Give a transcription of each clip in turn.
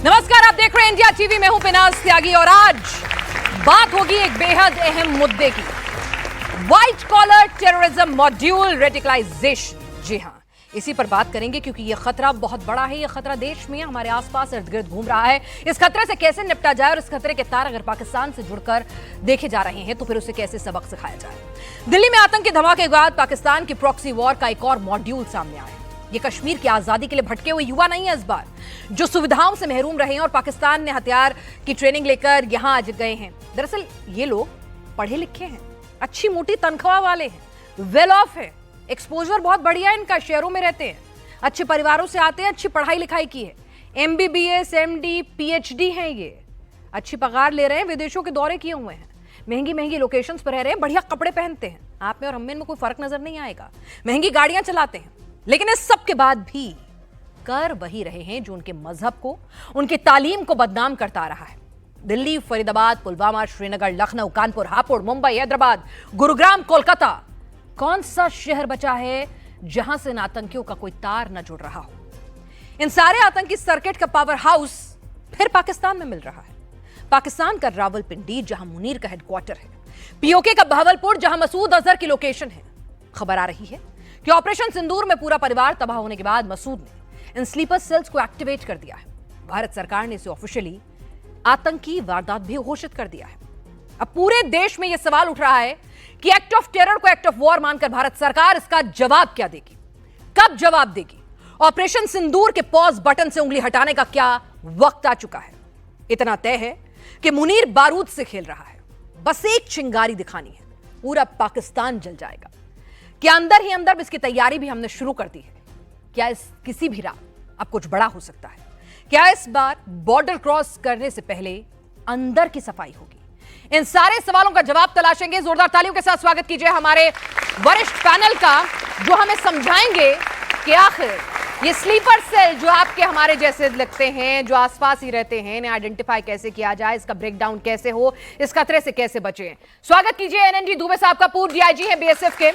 नमस्कार, आप देख रहे हैं इंडिया टीवी में हूं पिनाज त्यागी और आज बात होगी एक बेहद अहम मुद्दे की, white collar terrorism module radicalisation. जी हां, इसी पर बात करेंगे क्योंकि यह खतरा बहुत बड़ा है। यह खतरा देश में हमारे आसपास इर्द गिर्द घूम रहा है। इस खतरे से कैसे निपटा जाए और इस खतरे के तार अगर पाकिस्तान से जुड़कर देखे जा रहे हैं तो फिर उसे कैसे सबक सिखाया जाए। दिल्ली में आतंकी धमाके के बाद पाकिस्तान की प्रॉक्सी वॉर का एक और मॉड्यूल सामने आया। ये कश्मीर की आजादी के लिए भटके हुए युवा नहीं है इस बार, जो सुविधाओं से महरूम रहे हैं और पाकिस्तान ने हथियार की ट्रेनिंग लेकर यहां आज गए हैं। दरअसल ये लोग पढ़े लिखे हैं, अच्छी मोटी तनख्वाह वाले हैं, वेल ऑफ है, एक्सपोजर बहुत बढ़िया है इनका, शहरों में रहते हैं, अच्छे परिवारों से आते हैं, अच्छी पढ़ाई लिखाई की है, MBBS MD PhD हैं, ये अच्छी पगार ले रहे हैं, विदेशों के दौरे किए हुए हैं, महंगी महंगी लोकेशंस पर रह रहे हैं, बढ़िया कपड़े पहनते हैं। आप में और हम में कोई फर्क नजर नहीं आएगा, महंगी गाड़ियां चलाते हैं, लेकिन इस सब के बाद भी कर वही रहे हैं जो उनके मजहब को, उनकी तालीम को बदनाम करता आ रहा है। दिल्ली, फरीदाबाद, पुलवामा, श्रीनगर, लखनऊ, कानपुर, हापुड़, मुंबई, हैदराबाद, गुरुग्राम, कोलकाता, कौन सा शहर बचा है जहां से इन आतंकियों का कोई तार न जुड़ रहा हो? इन सारे आतंकी सर्किट का पावर हाउस फिर पाकिस्तान में मिल रहा है। पाकिस्तान का रावलपिंडी जहां मुनीर का हेडक्वार्टर है, POK का बहावलपुर जहां मसूद अजहर की लोकेशन है। खबर आ रही है कि ऑपरेशन सिंदूर में पूरा परिवार तबाह होने के बाद मसूद ने इन स्लीपर सेल्स को एक्टिवेट कर दिया है। भारत सरकार ने इसे ऑफिशियली आतंकी वारदात भी घोषित कर दिया है। अब पूरे देश में यह सवाल उठ रहा है कि एक्ट ऑफ टेरर को एक्ट ऑफ वॉर मानकर भारत सरकार इसका जवाब क्या देगी, कब जवाब देगी? ऑपरेशन सिंदूर के पॉज बटन से उंगली हटाने का क्या वक्त आ चुका है? इतना तय है कि मुनीर बारूद से खेल रहा है, बस एक चिंगारी दिखानी है, पूरा पाकिस्तान जल जाएगा। क्या अंदर ही अंदर इसकी तैयारी भी हमने शुरू कर दी है? क्या इस किसी भी रात अब कुछ बड़ा हो सकता है? क्या इस बार बॉर्डर क्रॉस करने से पहले अंदर की सफाई होगी? इन सारे सवालों का जवाब तलाशेंगे। जोरदार तालियों के साथ स्वागत कीजिए हमारे वरिष्ठ पैनल का, जो हमें समझाएंगे कि आखिर ये स्लीपर सेल जो आपके हमारे जैसे लगते हैं, जो आसपास ही रहते हैं, इन्हें आइडेंटिफाई कैसे किया जाए, इसका ब्रेकडाउन कैसे हो, इस खतरे से कैसे बचे। स्वागत कीजिए NNG दुबे साहब का, पूर्व DIG हैं BSF के,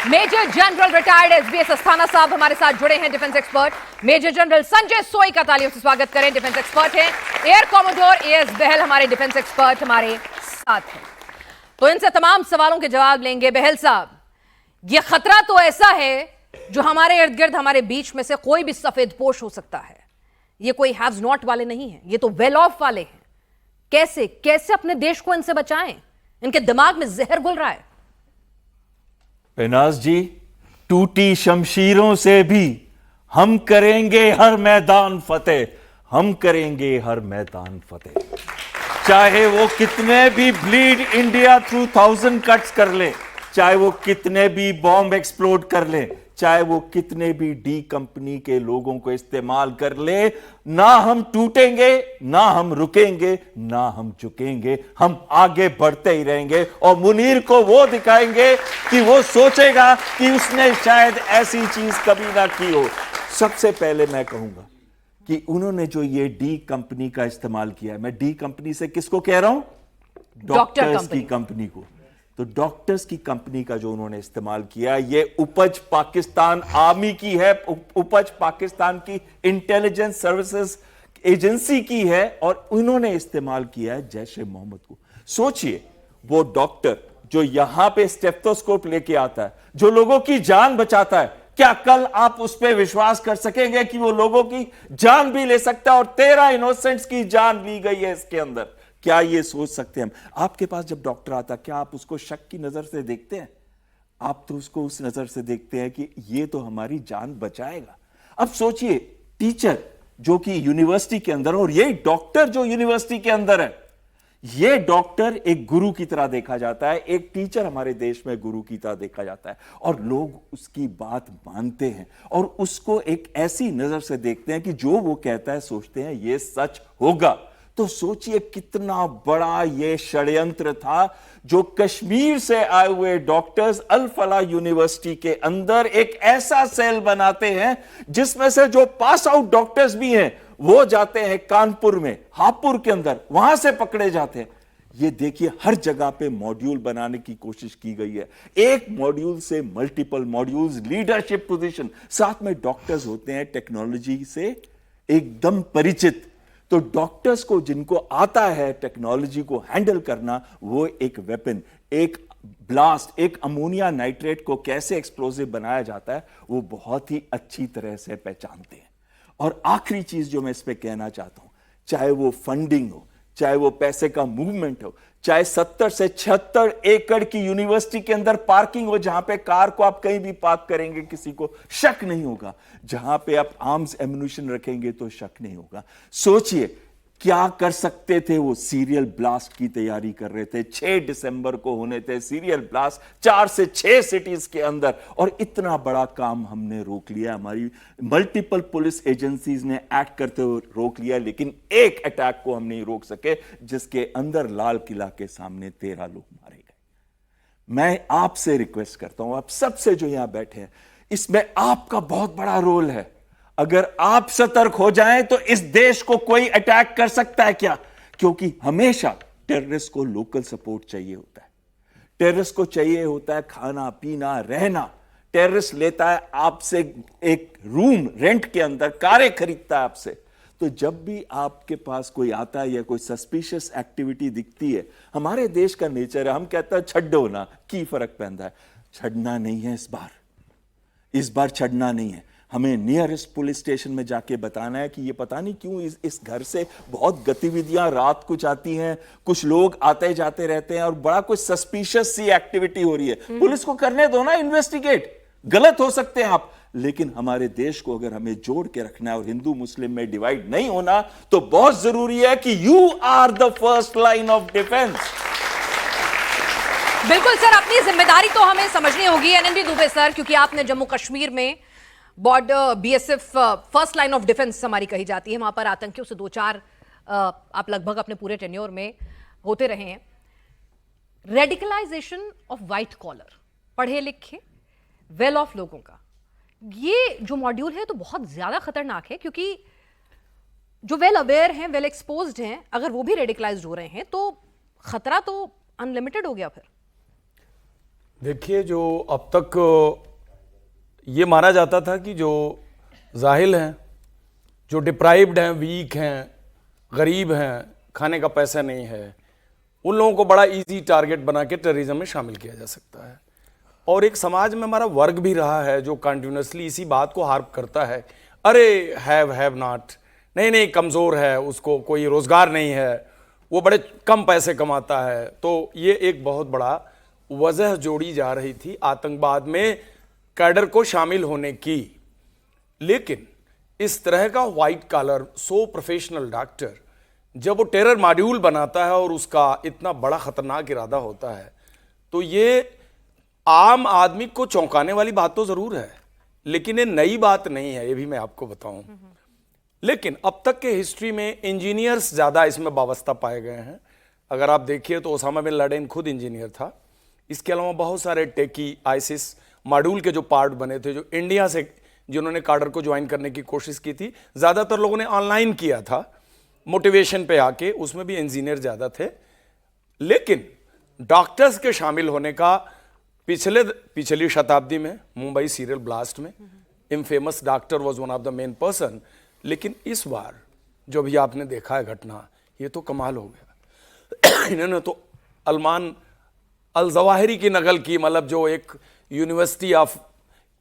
major general retired SBS Asthana साहब हमारे साथ जुड़े हैं, defence expert. Major general Sanjay Soi का तालियों से स्वागत करें, डिफेंस एक्सपर्ट हैं। एयर कॉमोडोर AS बहल हमारे डिफेंस एक्सपर्ट हमारे साथ हैं। तो इनसे तमाम सवालों के जवाब लेंगे। बहल साहब, यह खतरा तो ऐसा है जो हमारे इर्द गिर्द, हमारे बीच में से कोई भी सफेद पोश हो सकता है। ये कोई हैव्स नॉट वाले नहीं है, ये तो वेल ऑफ वाले हैं। कैसे कैसे अपने देश को इनसे बचाएं? इनके दिमाग में जहर घुल रहा है। पिनाज जी, टूटी शमशीरों से भी हम करेंगे हर मैदान फतेह, हम करेंगे हर मैदान फतेह। चाहे वो कितने भी ब्लीड इंडिया थ्रू 1000 कट्स कर ले, चाहे वो कितने भी बॉम्ब एक्सप्लोड कर ले, चाहे वो कितने भी डी कंपनी के लोगों को इस्तेमाल कर ले, ना हम टूटेंगे, ना हम रुकेंगे, ना हम झुकेंगे, हम आगे बढ़ते ही रहेंगे। और मुनीर को वो दिखाएंगे कि वो सोचेगा कि उसने शायद ऐसी चीज कभी ना की हो। सबसे पहले मैं कहूंगा कि उन्होंने जो ये डी कंपनी का इस्तेमाल किया है, मैं डी कंपनी से किसको कह रहा हूं? डॉक्टर्स की कंपनी को। तो डॉक्टर्स की कंपनी का जो उन्होंने इस्तेमाल किया, ये उपज पाकिस्तान आर्मी की है, उपज पाकिस्तान की इंटेलिजेंस सर्विसेज एजेंसी की है, और उन्होंने इस्तेमाल किया है जैश ए मोहम्मद को। सोचिए, वो डॉक्टर जो यहां पे स्टेथोस्कोप लेके आता है, जो लोगों की जान बचाता है, क्या कल आप उस पर विश्वास कर सकेंगे कि वो लोगों की जान भी ले सकता है? और 13 इनोसेंट्स की जान ली गई है इसके अंदर। क्या ये सोच सकते हैं? आपके पास जब डॉक्टर आता, क्या आप उसको शक की नजर से देखते हैं? आप तो उसको उस नजर से देखते हैं कि ये तो हमारी जान बचाएगा। अब सोचिए, टीचर जो कि यूनिवर्सिटी के अंदर, और ये डॉक्टर जो यूनिवर्सिटी के अंदर है, ये डॉक्टर एक गुरु की तरह देखा जाता है, एक टीचर हमारे देश में गुरु की तरह देखा जाता है, और लोग उसकी बात मानते हैं और उसको एक ऐसी नजर से देखते हैं कि जो वो कहता है सोचते हैं ये सच होगा। तो सोचिए कितना बड़ा ये षड्यंत्र था जो कश्मीर से आए हुए डॉक्टर्स अल फलाह यूनिवर्सिटी के अंदर एक ऐसा सेल बनाते हैं जिसमें से जो पास आउट डॉक्टर्स भी हैं वो जाते हैं कानपुर में, हापुड़ के अंदर, वहां से पकड़े जाते हैं। ये देखिए, हर जगह पे मॉड्यूल बनाने की कोशिश की गई है, एक मॉड्यूल से मल्टीपल मॉड्यूल्स, लीडरशिप पोजीशन, साथ में डॉक्टर्स होते हैं टेक्नोलॉजी से एकदम परिचित। तो डॉक्टर्स को जिनको आता है टेक्नोलॉजी को हैंडल करना, वो एक वेपन, एक ब्लास्ट, एक अमोनिया नाइट्रेट को कैसे एक्सप्लोसिव बनाया जाता है, वो बहुत ही अच्छी तरह से पहचानते हैं। और आखिरी चीज जो मैं इस पे कहना चाहता हूं, चाहे वो फंडिंग हो, चाहे वो पैसे का मूवमेंट हो, चाहे 70 से 76 एकड़ की यूनिवर्सिटी के अंदर पार्किंग हो, जहां पे कार को आप कहीं भी पार्क करेंगे किसी को शक नहीं होगा, जहां पे आप आर्म्स एम्युनिशन रखेंगे तो शक नहीं होगा। सोचिए क्या कर सकते थे वो। सीरियल ब्लास्ट की तैयारी कर रहे थे, 6 दिसंबर को होने थे सीरियल ब्लास्ट 4 से 6 सिटीज के अंदर, और इतना बड़ा काम हमने रोक लिया। हमारी मल्टीपल पुलिस एजेंसीज ने एक्ट करते हुए रोक लिया, लेकिन एक अटैक को हम नहीं रोक सके, जिसके अंदर लाल किला के सामने 13 लोग मारे गए। मैं आपसे रिक्वेस्ट करता हूं, आप सबसे जो यहां बैठे हैं, इसमें आपका बहुत बड़ा रोल है। अगर आप सतर्क हो जाएं तो इस देश को कोई अटैक कर सकता है क्या? क्योंकि हमेशा टेररिस्ट को लोकल सपोर्ट चाहिए होता है, टेररिस्ट को चाहिए होता है खाना पीना रहना। टेररिस्ट लेता है आपसे एक रूम रेंट के अंदर, कारें खरीदता है आपसे। तो जब भी आपके पास कोई आता है या कोई सस्पिशियस एक्टिविटी दिखती है, हमारे देश का नेचर है, हम कहते हैं छड्डो ना, की फर्क पैंदा है। छड़ना नहीं है इस बार छड़ना नहीं है। हमें नियरेस्ट पुलिस स्टेशन में जाके बताना है कि ये पता नहीं क्यों इस घर से बहुत गतिविधियां रात को जाती हैं, कुछ लोग आते जाते रहते हैं और बड़ा कुछ सस्पिशियस सी एक्टिविटी हो रही है। पुलिस को करने दो ना इन्वेस्टिगेट, गलत हो सकते हैं आप, लेकिन हमारे देश को अगर हमें जोड़ के रखना है और हिंदू मुस्लिम में डिवाइड नहीं होना, तो बहुत जरूरी है कि you are the first line of defence. बिल्कुल सर, अपनी जिम्मेदारी तो हमें समझनी होगी। एनएनडी दुबे सर, क्योंकि आपने जम्मू कश्मीर में border BSF first line of defence हमारी कही जाती है, वहां पर आतंकियों से 2-4 आप लगभग अपने पूरे टेन्योर में होते रहे हैं। रेडिकलाइजेशन ऑफ व्हाइट कॉलर, पढ़े लिखे वेल ऑफ लोगों का ये जो मॉड्यूल है तो बहुत ज्यादा खतरनाक है, क्योंकि जो वेल अवेयर हैं, वेल एक्सपोज्ड हैं, अगर वो भी रेडिकलाइज्ड हो रहे हैं तो खतरा तो अनलिमिटेड हो गया। फिर देखिए, जो अब तक ये माना जाता था कि जो जाहिल हैं, जो डिप्राइव्ड हैं, वीक हैं, गरीब हैं, खाने का पैसा नहीं है, उन लोगों को बड़ा इजी टारगेट बना के टेररिज्म में शामिल किया जा सकता है। और एक समाज में हमारा वर्ग भी रहा है जो कंटिन्यूसली इसी बात को हार्प करता है, अरे हैव नॉट, नहीं कमज़ोर है, उसको कोई रोज़गार नहीं है, वो बड़े कम पैसे कमाता है। तो ये एक बहुत बड़ा वजह जोड़ी जा रही थी आतंकवाद में कैडर को शामिल होने की। लेकिन इस तरह का white collar so professional doctor जब वो टेरर मॉड्यूल बनाता है और उसका इतना बड़ा खतरनाक इरादा होता है, तो ये आम आदमी को चौंकाने वाली बात तो जरूर है, लेकिन ये नई बात नहीं है, ये भी मैं आपको बताऊं। लेकिन अब तक के हिस्ट्री में इंजीनियर्स ज्यादा इसमें वाबस्ता पाए गए हैं। अगर आप देखिए तो ओसामा बिन लादेन खुद इंजीनियर था। इसके अलावा बहुत सारे टेकी आईसिस मॉड्यूल के जो पार्ट बने थे, जो इंडिया से जिन्होंने काडर को ज्वाइन करने की कोशिश की थी, ज़्यादातर लोगों ने ऑनलाइन किया था मोटिवेशन पे आके, उसमें भी इंजीनियर ज़्यादा थे। लेकिन डॉक्टर्स के शामिल होने का पिछली शताब्दी में मुंबई सीरियल ब्लास्ट में infamous doctor was one of the main person. लेकिन इस बार जो भी आपने देखा है घटना, ये तो कमाल हो गया। इन्होंने तो अल्मान अल जवाहिरी की नकल की, मतलब जो एक यूनिवर्सिटी ऑफ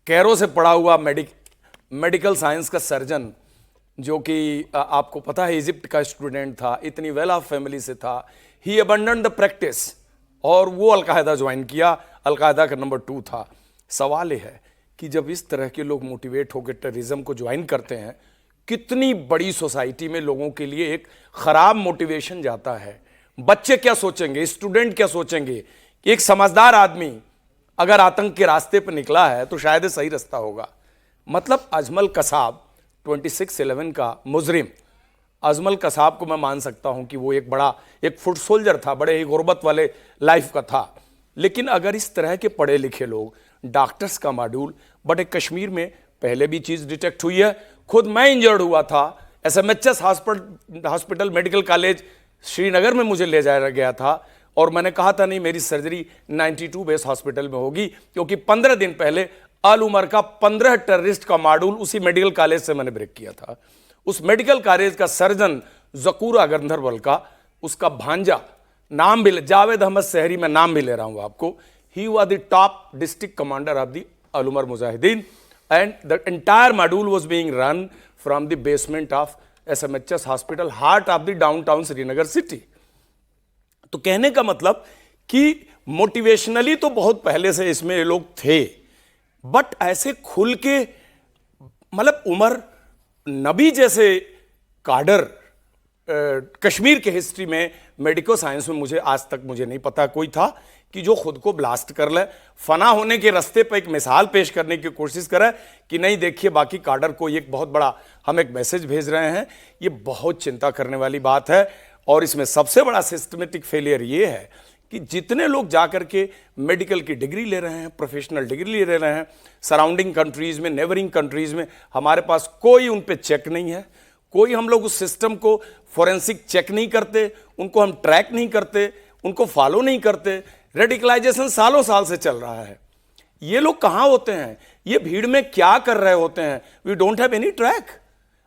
कैरो से पढ़ा हुआ मेडिकल साइंस का सर्जन, जो कि आपको पता है इजिप्ट का स्टूडेंट था, इतनी वेल ऑफ फैमिली से था। ही अबंडन द प्रैक्टिस और वो अलकायदा ज्वाइन किया, अलकायदा का नंबर 2 था। सवाल यह है कि जब इस तरह के लोग मोटिवेट होकर टेररिज्म को ज्वाइन करते हैं, कितनी बड़ी सोसाइटी में लोगों के लिए एक खराब मोटिवेशन जाता है। बच्चे क्या सोचेंगे, स्टूडेंट क्या सोचेंगे। एक समझदार आदमी अगर आतंक के रास्ते पर निकला है तो शायद सही रास्ता होगा। मतलब अजमल कसाब 26/11 का मुजरिम, अजमल कसाब को मैं मान सकता हूं कि वो एक फुट सोल्जर था, बड़े ही गुर्बत वाले लाइफ का था। लेकिन अगर इस तरह के पढ़े लिखे लोग, डॉक्टर्स का मॉड्यूल, बट एक कश्मीर में पहले भी चीज़ डिटेक्ट हुई है। खुद मैं इंजर्ड हुआ था, SMHS hospital medical college Srinagar में मुझे ले जाया गया था और मैंने कहा था नहीं, मेरी सर्जरी 92 बेस हॉस्पिटल में होगी, क्योंकि 15 दिन पहले अल उमर का 15 टेररिस्ट का मॉड्यूल उसी मेडिकल कॉलेज से मैंने ब्रेक किया था। उस मेडिकल कॉलेज का सर्जन जकूरा गंधरबल का उसका भांजा, नाम भी जावेद अहमद शहरी, मैं नाम भी ले रहा हूं आपको, he was the top district commander of the Al Umar Mujahideen and the entire module was being run from the basement of SMHS hospital, heart of the downtown Srinagar city. तो कहने का मतलब कि मोटिवेशनली तो बहुत पहले से इसमें ये लोग थे, बट ऐसे खुल के मतलब उमर नबी जैसे काडर कश्मीर के हिस्ट्री में, मेडिकल साइंस में मुझे आज तक मुझे नहीं पता कोई था कि जो खुद को ब्लास्ट कर ले, फना होने के रास्ते पर एक मिसाल पेश करने की कोशिश करे कि नहीं देखिए बाकी काडर को एक बहुत बड़ा हम एक मैसेज भेज रहे हैं। ये बहुत चिंता करने वाली बात है। और इसमें सबसे बड़ा सिस्टमेटिक फेलियर ये है कि जितने लोग जाकर के मेडिकल की डिग्री ले रहे हैं, प्रोफेशनल डिग्री ले रहे हैं, सराउंडिंग कंट्रीज में, नेबरिंग कंट्रीज में, हमारे पास कोई उन पे चेक नहीं है, कोई हम लोग उस सिस्टम को फोरेंसिक चेक नहीं करते, उनको हम ट्रैक नहीं करते, उनको फॉलो नहीं करते। रेडिकलाइजेशन सालों साल से चल रहा है। ये लोग कहाँ होते हैं, ये भीड़ में क्या कर रहे होते हैं, we don't have any track.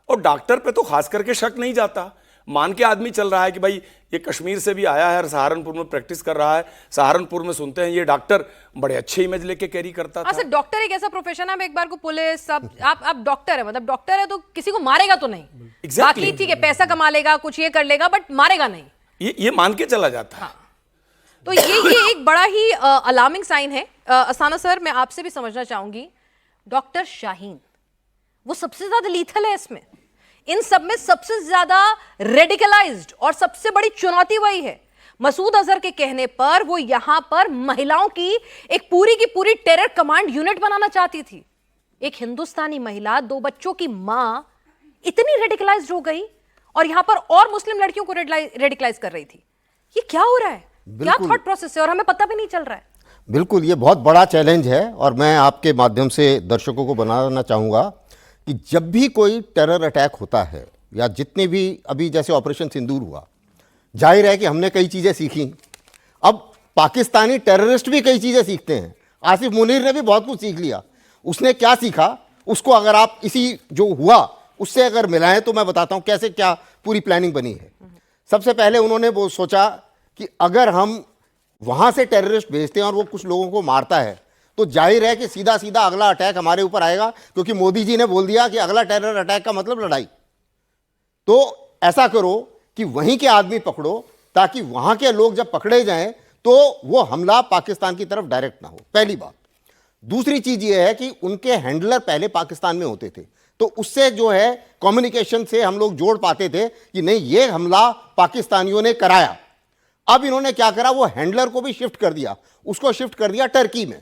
और डॉक्टर पे तो खास करके शक नहीं जाता, मान के आदमी चल रहा है कि भाई ये कश्मीर से भी आया है, सहारनपुर में प्रैक्टिस कर रहा है, सहारनपुर में सुनते हैं ये डॉक्टर बड़े अच्छे इमेज लेके कैरी करता था। डॉक्टर एक ऐसा प्रोफेशन है, एक बार को पुलिस सब आप डॉक्टर है, मतलब डॉक्टर है तो किसी को मारेगा तो नहीं, बाकी ठीक है पैसा कमा लेगा, कुछ ये कर लेगा, बट मारेगा नहीं, ये मान के चला जाता है। हाँ। तो ये एक बड़ा ही अलार्मिंग साइन है। असाना सर, मैं आपसे भी समझना चाहूंगी, डॉक्टर शाहीन वो सबसे ज्यादा लीथल है इसमें, इन सब में सबसे ज्यादा रेडिकलाइज्ड, और सबसे बड़ी चुनौती वही है। मसूद अजहर के कहने पर वो यहां पर महिलाओं की एक पूरी टेरर कमांड यूनिट बनाना चाहती थी। एक हिंदुस्तानी महिला, 2 बच्चों की मां इतनी रेडिकलाइज्ड हो गई और यहां पर और मुस्लिम लड़कियों को रेडिकलाइज कर रही थी। ये क्या हो रहा है, क्या थॉट प्रोसेस है, और हमें पता भी नहीं चल रहा है। बिल्कुल, ये बहुत बड़ा चैलेंज है और मैं आपके माध्यम से दर्शकों को बनाना चाहूँगा कि जब भी कोई टेरर अटैक होता है या जितने भी अभी जैसे ऑपरेशन सिंदूर हुआ, जाहिर है कि हमने कई चीज़ें सीखी। अब पाकिस्तानी टेररिस्ट भी कई चीज़ें सीखते हैं। आसिफ मुनीर ने भी बहुत कुछ सीख लिया। उसने क्या सीखा, उसको अगर आप इसी जो हुआ उससे अगर मिलाएं तो मैं बताता हूँ कैसे क्या पूरी प्लानिंग बनी है। सबसे पहले उन्होंने वो सोचा कि अगर हम वहाँ से टेररिस्ट भेजते हैं और वो कुछ लोगों को मारता है तो जाहिर है कि सीधा सीधा अगला अटैक हमारे ऊपर आएगा, क्योंकि मोदी जी ने बोल दिया कि अगला टेरर अटैक का मतलब लड़ाई। तो ऐसा करो कि वहीं के आदमी पकड़ो ताकि वहां के लोग जब पकड़े जाएं तो वो हमला पाकिस्तान की तरफ डायरेक्ट ना हो, पहली बात। दूसरी चीज ये है कि उनके हैंडलर पहले पाकिस्तान में होते थे, तो उससे जो है कम्युनिकेशन से हम लोग जोड़ पाते थे कि नहीं ये हमला पाकिस्तानियों ने कराया। अब इन्होंने क्या करा, वो हैंडलर को भी शिफ्ट कर दिया, उसको शिफ्ट कर दिया टर्की में।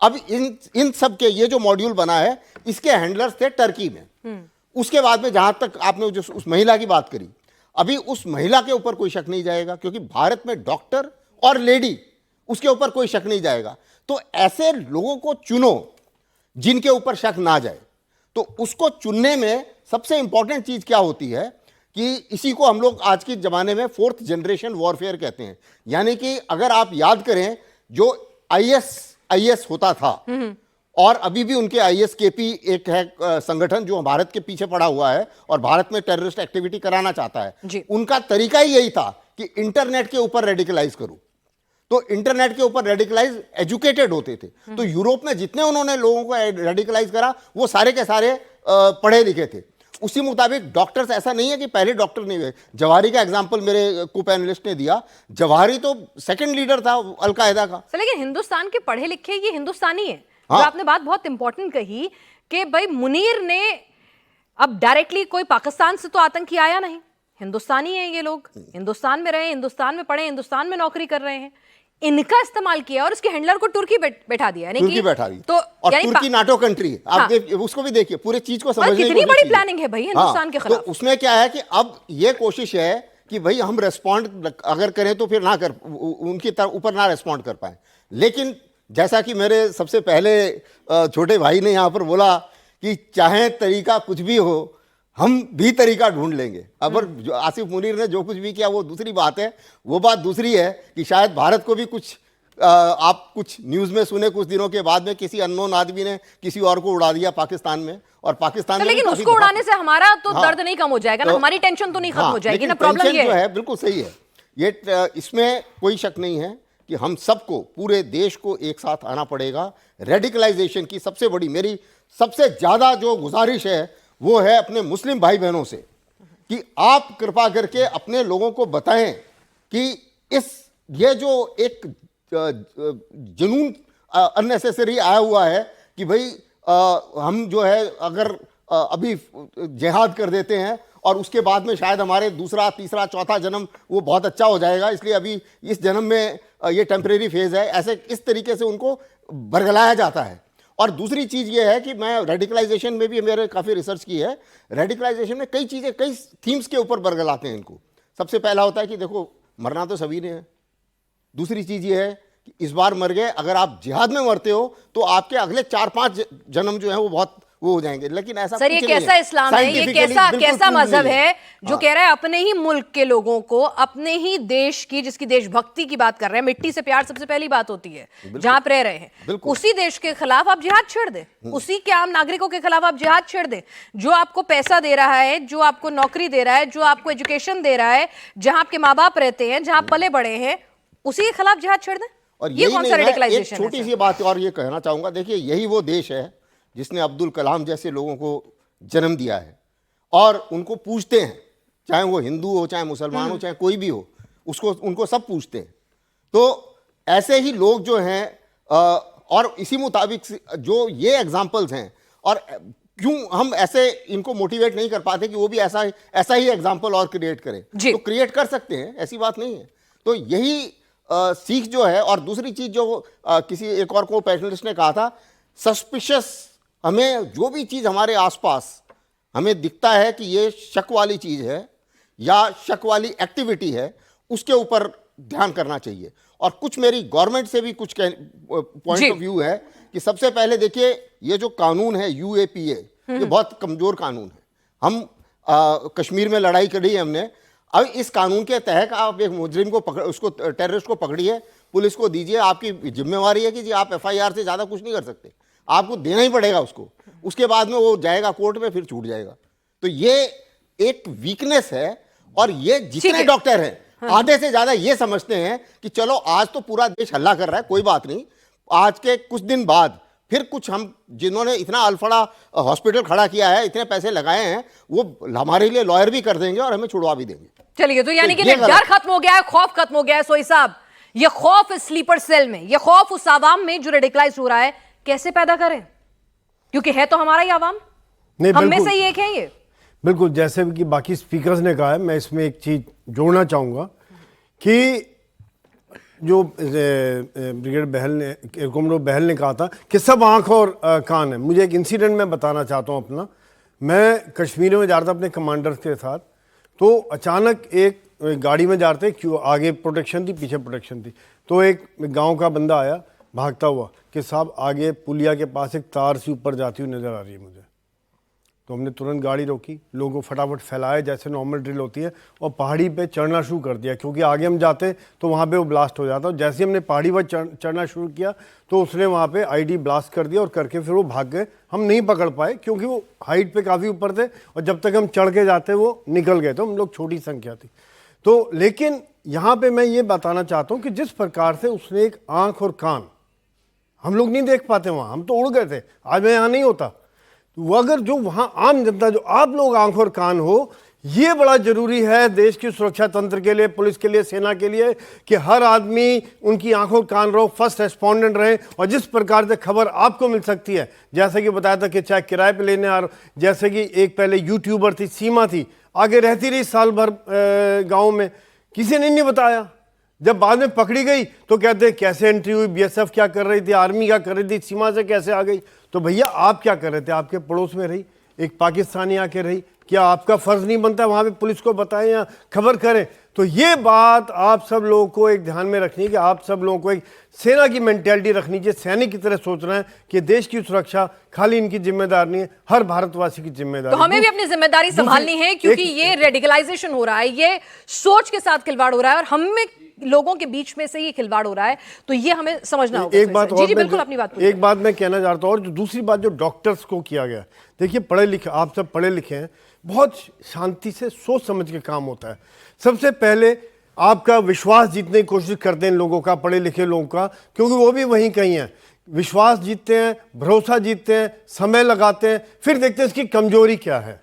अब इन सब के ये जो मॉड्यूल बना है इसके हैंडलर्स थे टर्की में। उसके बाद में जहां तक आपने जो उस महिला की बात करी, अभी उस महिला के ऊपर कोई शक नहीं जाएगा क्योंकि भारत में डॉक्टर और लेडी, उसके ऊपर कोई शक नहीं जाएगा। तो ऐसे लोगों को चुनो जिनके ऊपर शक ना जाए। तो उसको चुनने में सबसे इंपॉर्टेंट चीज क्या होती है कि इसी को हम लोग आज के जमाने में 4th जनरेशन वॉरफेयर कहते हैं। यानी कि अगर आप याद करें जो आईएस होता था और अभी भी उनके ISKP एक है संगठन जो भारत के पीछे पड़ा हुआ है और भारत में टेररिस्ट एक्टिविटी कराना चाहता है, उनका तरीका ही यही था कि इंटरनेट के ऊपर रेडिकलाइज करो। तो इंटरनेट के ऊपर रेडिकलाइज एजुकेटेड होते थे। तो यूरोप में जितने उन्होंने लोगों को रेडिकलाइज करा वो सारे के सारे पढ़े लिखे थे। उसी मुताबिक डॉक्टर्स, ऐसा नहीं है कि पहले डॉक्टर नहीं हुए। जवाहरी का एग्जांपल मेरे को पैनलिस्ट ने दिया, जवाहरी तो सेकंड लीडर था अलकायदा का। लेकिन हिंदुस्तान के पढ़े लिखे ये हिंदुस्तानी है। हाँ। तो आपने बात बहुत इंपॉर्टेंट कही कि भाई मुनीर ने अब डायरेक्टली कोई पाकिस्तान से तो आतंकी आया नहीं, हिंदुस्तानी है ये लोग, हिंदुस्तान में रहे, हिंदुस्तान में पढ़े, हिंदुस्तान में नौकरी कर रहे हैं, इनका इस्तेमाल किया और उसके हैंडलर को तुर्की बैठा दिया। तुर्की बैठा दी। तो और तुर्की नाटो कंट्री है, आप उसको भी देखिए, पूरे चीज को समझने की कितनी बड़ी प्लानिंग है भाई हिंदुस्तान के खिलाफ। तो उसमें क्या है कि अब ये कोशिश है कि भाई हम रेस्पॉन्ड अगर करें तो फिर ना कर उनकी तरफ ऊपर ना रेस्पॉन्ड कर पाए। लेकिन जैसा कि मेरे सबसे पहले छोटे भाई ने यहाँ पर बोला कि चाहे तरीका कुछ भी हो हम भी तरीका ढूंढ लेंगे। अब आसिफ मुनीर ने जो कुछ भी किया वो दूसरी बात है। वो बात दूसरी है कि शायद भारत को भी कुछ आप कुछ न्यूज में सुने कुछ दिनों के बाद में किसी अननोन आदमी ने किसी और को उड़ा दिया पाकिस्तान में, और पाकिस्तान तो में लेकिन काफी उसको उड़ाने से हमारा तो हाँ, दर्द नहीं कम हो जाएगा ना, तो, हमारी टेंशन तो नहीं खत्म हाँ, हो जाएगी लेकिन ना। प्रॉब्लम टेंशन ये जो है है बिल्कुल सही है। ये इसमें कोई शक नहीं है कि हम सबको, पूरे देश को एक साथ आना पड़ेगा। रेडिकलाइजेशन की सबसे बड़ी, मेरी सबसे ज्यादा जो गुजारिश है वो है अपने मुस्लिम भाई बहनों से कि आप कृपा करके अपने लोगों को बताएं कि ये जो एक जुनून अननेसेसरी आया हुआ है कि भाई हम जो है अगर अभी जिहाद कर देते हैं और उसके बाद में शायद हमारे दूसरा तीसरा चौथा जन्म वो बहुत अच्छा हो जाएगा, इसलिए अभी इस जन्म में ये टेम्परेरी फेज है, ऐसे इस तरीके से उनको बरगलाया जाता है। और दूसरी चीज़ ये है कि मैं रेडिकलाइजेशन में भी मेरे काफ़ी रिसर्च की है। रेडिकलाइजेशन में कई चीज़ें, कई थीम्स के ऊपर बरगलाते हैं इनको। सबसे पहला होता है कि देखो मरना तो सभी ने है। दूसरी चीज़ ये है कि इस बार मर गए, अगर आप जिहाद में मरते हो तो आपके अगले 4-5 जन्म जो है वो बहुत वो हो जाएंगे, लेकिन ऐसा सर, ये कुछ नहीं कैसा इस्लाम है, ये कैसा मजहब है जो कह रहा है अपने ही मुल्क के लोगों को, अपने ही देश की, जिसकी देशभक्ति की बात कर रहे हैं, मिट्टी से प्यार सबसे पहली बात होती है जहां आप रह रहे हैं, उसी देश के खिलाफ आप जिहाद छेड़ दें, उसी के आम नागरिकों के खिलाफ आप जिहाद छेड़ दें, जो आपको पैसा दे रहा है, जो आपको नौकरी दे रहा है, जो आपको एजुकेशन दे रहा है, जहां आपके माँ बाप रहते हैं, जहां आप पले बड़े हैं, उसी के खिलाफ जिहाद छेड़ दें। और ये कौन सा रेडिकलाइजेशन है? छोटी सी बात और ये कहना चाहूंगा, देखिए यही वो देश है जिसने अब्दुल कलाम जैसे लोगों को जन्म दिया है, और उनको पूछते हैं, चाहे वो हिंदू हो, चाहे मुसलमान हो, चाहे कोई भी हो, उसको उनको सब पूछते हैं। तो ऐसे ही लोग जो हैं और इसी मुताबिक जो ये एग्जाम्पल्स हैं, और क्यों हम ऐसे इनको मोटिवेट नहीं कर पाते कि वो भी ऐसा ही एग्जाम्पल और क्रिएट करें, तो क्रिएट कर सकते हैं, ऐसी बात नहीं है। तो यही सीख जो है। और दूसरी चीज जो किसी एक और को पैनलिस्ट ने कहा था, सस्पिशियस, हमें जो भी चीज़ हमारे आसपास हमें दिखता है कि ये शक वाली चीज़ है या शक वाली एक्टिविटी है, उसके ऊपर ध्यान करना चाहिए। और कुछ मेरी गवर्नमेंट से भी कुछ पॉइंट ऑफ व्यू है कि सबसे पहले देखिए, ये जो कानून है UAPA, ये बहुत कमज़ोर कानून है। हम कश्मीर में लड़ाई करी है हमने, अब इस कानून के तहत आप एक मुजरिम को उसको टेररिस्ट को पकड़िए, पुलिस को दीजिए, आपकी जिम्मेवारी है कि जी आप FIR से ज़्यादा कुछ नहीं कर सकते, आपको देना ही पड़ेगा उसको, उसके बाद में वो जाएगा कोर्ट में, फिर छूट जाएगा। तो ये एक वीकनेस है। और ये जितने डॉक्टर हैं आधे से ज्यादा ये समझते हैं कि चलो आज तो पूरा देश हल्ला कर रहा है, कोई बात नहीं, आज के कुछ दिन बाद फिर कुछ हम जिन्होंने इतना अल्फड़ा हॉस्पिटल खड़ा किया है, इतने पैसे लगाए हैं, वो हमारे लिए लॉयर भी कर देंगे और हमें छुड़वा भी देंगे। चलिए, तो यानी कि डर खत्म हो गया है, खौफ खत्म हो गया है। सोई साहब, ये खौफ इस स्लीपर सेल में, ये खौफ उस आवाम में जो रेडिकलाइज हो रहा है, कैसे पैदा करें? क्योंकि है तो हमारा ही आवाम, हम में से ही एक है ये। बिल्कुल, जैसे कि बाकी स्पीकर्स ने कहा है, मैं इसमें एक चीज जोड़ना चाहूंगा कि जो ब्रिगेड बहल ने, कमरो बहल ने कहा था कि सब आंख और कान है। मुझे एक इंसिडेंट मैं बताना चाहता हूं अपना। मैं कश्मीर में जा रहा था अपने कमांडर्स के साथ, तो अचानक एक गाड़ी में जा रहे थे, क्यों आगे प्रोटेक्शन थी, पीछे प्रोटेक्शन थी, तो एक गांव का बंदा आया भागता हुआ कि साहब आगे पुलिया के पास एक तार सी ऊपर जाती हुई नज़र आ रही है मुझे। तो हमने तुरंत गाड़ी रोकी, लोगों को फटाफट फैलाया जैसे नॉर्मल ड्रिल होती है, और पहाड़ी पे चढ़ना शुरू कर दिया, क्योंकि आगे हम जाते तो वहाँ पे वो ब्लास्ट हो जाता। जैसे ही हमने पहाड़ी पर चढ़ना शुरू किया तो उसने वहाँ पे ID ब्लास्ट कर दिया, और करके फिर वो भाग गए। हम नहीं पकड़ पाए क्योंकि वो हाइट पे काफ़ी ऊपर थे, और जब तक हम चढ़ के जाते वो निकल गए, तो हम लोग छोटी संख्या थी। तो लेकिन यहाँ पर मैं ये बताना चाहता हूँ कि जिस प्रकार से उसने एक आँख और कान, हम लोग नहीं देख पाते वहाँ, हम तो उड़ गए थे, आज मैं यहाँ नहीं होता। वो अगर जो वहाँ आम जनता, जो आप लोग आंख और कान हो, ये बड़ा जरूरी है देश की सुरक्षा तंत्र के लिए, पुलिस के लिए, सेना के लिए, कि हर आदमी उनकी आंखों कान रहो, फर्स्ट रेस्पोंडेंट रहे। और जिस प्रकार से खबर आपको मिल सकती है, जैसे कि बताया था कि चाहे किराए पे लेने आ रहे, जैसे कि एक पहले यूट्यूबर थी, सीमा थी, आगे रहती रही साल भर गाँव में, किसी ने नहीं बताया। जब बाद में पकड़ी गई तो कहते हैं कैसे एंट्री हुई, BSF क्या कर रही थी, आर्मी क्या कर रही थी, सीमा से कैसे आ गई। तो भैया आप क्या कर रहे थे, आपके पड़ोस में रही, एक पाकिस्तानी आके रही, क्या आपका फर्ज नहीं बनता वहाँ पे पुलिस को बताएं या खबर करें? तो ये बात आप सब लोगों को एक ध्यान में रखनी है कि आप सब लोगों को एक सेना की मेंटेलिटी रखनी चाहिए, सैनिक की तरह सोचना है कि देश की सुरक्षा खाली इनकी जिम्मेदारी नहीं है, हर भारतवासी की जिम्मेदारी। तो हमें भी अपनी जिम्मेदारी संभालनी है, क्योंकि ये रेडिकलाइजेशन हो रहा है, ये सोच के साथ खिलवाड़ हो रहा है, और हमें लोगों के बीच में से ही खिलवाड़ हो रहा है, तो ये हमें समझना होगा। एक बात जी और जी मैं बिल्कुल, अपनी बात पूरी एक बात मैं कहना चाहता हूँ, और जो दूसरी बात जो डॉक्टर्स को किया गया, देखिए पढ़े लिखे, आप सब पढ़े लिखे हैं, बहुत शांति से सोच समझ के काम होता है। सबसे पहले आपका विश्वास जीतने की कोशिश करते हैं लोगों का, पढ़े लिखे लोगों का, क्योंकि वो भी वहीं कहीं हैं। विश्वास जीतते हैं, भरोसा जीतते हैं, समय लगाते हैं, फिर देखते हैं इसकी कमजोरी क्या है।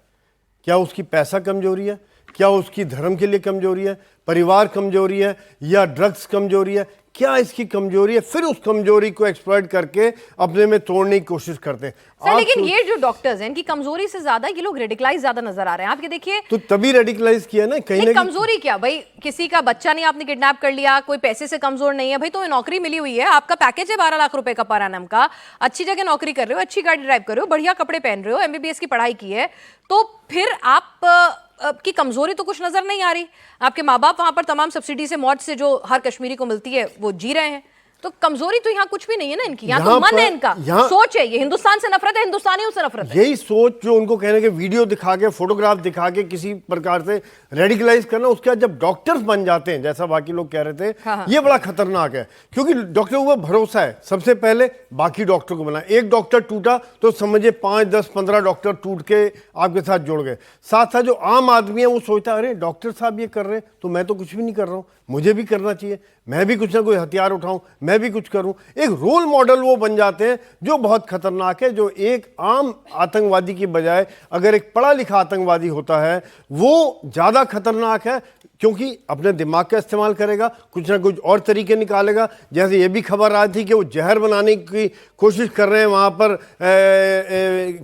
क्या उसकी पैसा कमजोरी है, क्या उसकी धर्म के लिए कमजोरी है, परिवार कमजोरी है, या ड्रग्स कमजोरी है, क्या इसकी कमजोरी है, फिर उस कमजोरी को एक्सप्लॉइट करके अपने में तोड़ने की कोशिश करते हैं। सर लेकिन ये जो डॉक्टर्स हैं, इनकी कमजोरी से ज्यादा ये लोग रेडिकलाइज ज्यादा नजर आ रहे हैं। आप ये देखिए, तो तभी रेडिकलाइज किया ना कहीं ना कहीं। कमजोरी क्या भाई, किसी का बच्चा नहीं आपने किडनैप कर लिया, कोई पैसे से कमजोर नहीं है भाई, तो नौकरी मिली हुई है, आपका पैकेज है 12 लाख रुपए का पर एनम का, अच्छी जगह नौकरी कर रहे हो, अच्छी गाड़ी ड्राइव कर रहे हो, बढ़िया कपड़े पहन रहे हो, एमबीबीएस की पढ़ाई की है, तो फिर आप की कमजोरी तो कुछ नजर नहीं आ रही। आपके माँ बाप वहां पर तमाम सब्सिडी से, मौज से जो हर कश्मीरी को मिलती है वो जी रहे हैं, तो कमजोरी तो यहाँ कुछ भी नहीं है ना इनकी। यहाँ तो मन है इनका, सोच है, ये हिंदुस्तान से नफरत है, हिंदुस्तानियों से नफरत है। यही सोच जो उनको कहने के वीडियो दिखा के, फोटोग्राफ दिखा के किसी प्रकार से रेडिकलाइज करना, उसके बाद जब डॉक्टर्स बन जाते हैं, जैसा बाकी लोग कह रहे थे, हाँ। ये बड़ा खतरनाक है, क्योंकि डॉक्टर को भरोसा है सबसे पहले, बाकी डॉक्टर को बना। एक डॉक्टर टूटा तो समझिए 5, 10, 15 डॉक्टर टूट के आपके साथ जुड़ गए। साथ साथ जो आम आदमी है वो सोचता है, अरे डॉक्टर साहब ये कर रहे हैं तो मैं तो कुछ भी नहीं कर रहा हूँ, मुझे भी करना चाहिए, मैं भी कुछ ना कोई हथियार उठाऊं, मैं भी कुछ करूं। एक रोल मॉडल वो बन जाते हैं, जो बहुत खतरनाक है। जो एक आम आतंकवादी की बजाय अगर एक पढ़ा लिखा आतंकवादी होता है, वो ज़्यादा खतरनाक है, क्योंकि अपने दिमाग का इस्तेमाल करेगा, कुछ ना कुछ और तरीके निकालेगा। जैसे ये भी खबर आ थी कि वो जहर बनाने की कोशिश कर रहे हैं वहाँ पर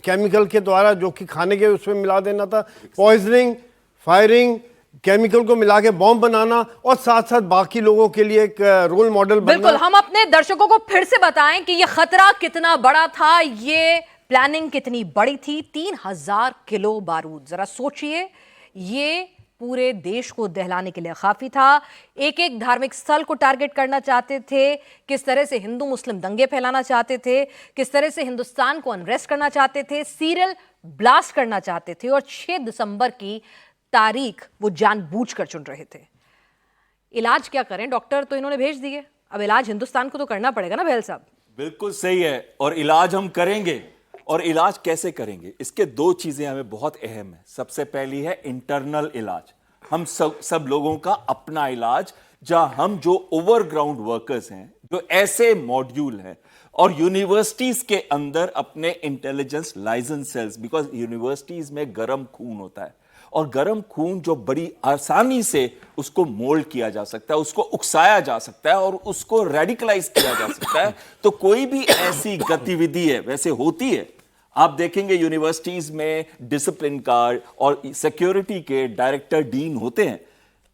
केमिकल के द्वारा, जो कि खाने के उसमें मिला देना था, पॉइजनिंग, फायरिंग, केमिकल को मिला के बॉम्ब बनाना, और साथ साथ बाकी लोगों के लिए एक रोल मॉडल बनना। बिल्कुल, हम अपने दर्शकों को फिर से बताएं कि ये खतरा कितना बड़ा था, ये प्लानिंग कितनी बड़ी थी। 3000 किलो बारूद, जरा सोचिए, ये पूरे देश को दहलाने के लिए काफी था। एक एक धार्मिक स्थल को टारगेट करना चाहते थे, किस तरह से हिंदू मुस्लिम दंगे फैलाना चाहते थे, किस तरह से हिंदुस्तान को अनरेस्ट करना चाहते थे, सीरियल ब्लास्ट करना चाहते थे, और 6 दिसंबर की तारीख वो जानबूझकर चुन रहे थे। इलाज क्या करें, डॉक्टर तो इन्होंने भेज दिए, अब इलाज हिंदुस्तान को तो करना पड़ेगा ना बहल साहब। बिल्कुल सही है, और इलाज हम करेंगे, और इलाज कैसे करेंगे, इसके 2 चीजें हमें बहुत अहम है। सबसे पहली है इंटरनल इलाज, हम सब लोगों का अपना इलाज, जहां हम जो ओवरग्राउंड वर्कर्स हैं, जो ऐसे मॉड्यूल हैं, और यूनिवर्सिटीज के अंदर अपने intelligence licence cells, because universities में गर्म खून होता है, और गर्म खून जो बड़ी आसानी से उसको मोल्ड किया जा सकता है, उसको उकसाया जा सकता है, और उसको रेडिकलाइज किया जा सकता है। तो कोई भी ऐसी गतिविधि है, वैसे होती है, आप देखेंगे यूनिवर्सिटीज में डिसिप्लिन कार्ड और सिक्योरिटी के डायरेक्टर डीन होते हैं,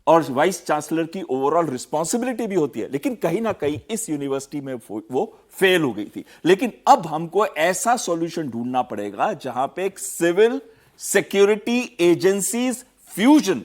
और वाइस चांसलर की ओवरऑल रिस्पॉन्सिबिलिटी भी होती है, लेकिन कहीं ना कहीं इस यूनिवर्सिटी में वो फेल हो गई थी। लेकिन अब हमको ऐसा सॉल्यूशन ढूंढना पड़ेगा जहां पे एक सिविल सिक्योरिटी एजेंसीज फ्यूजन,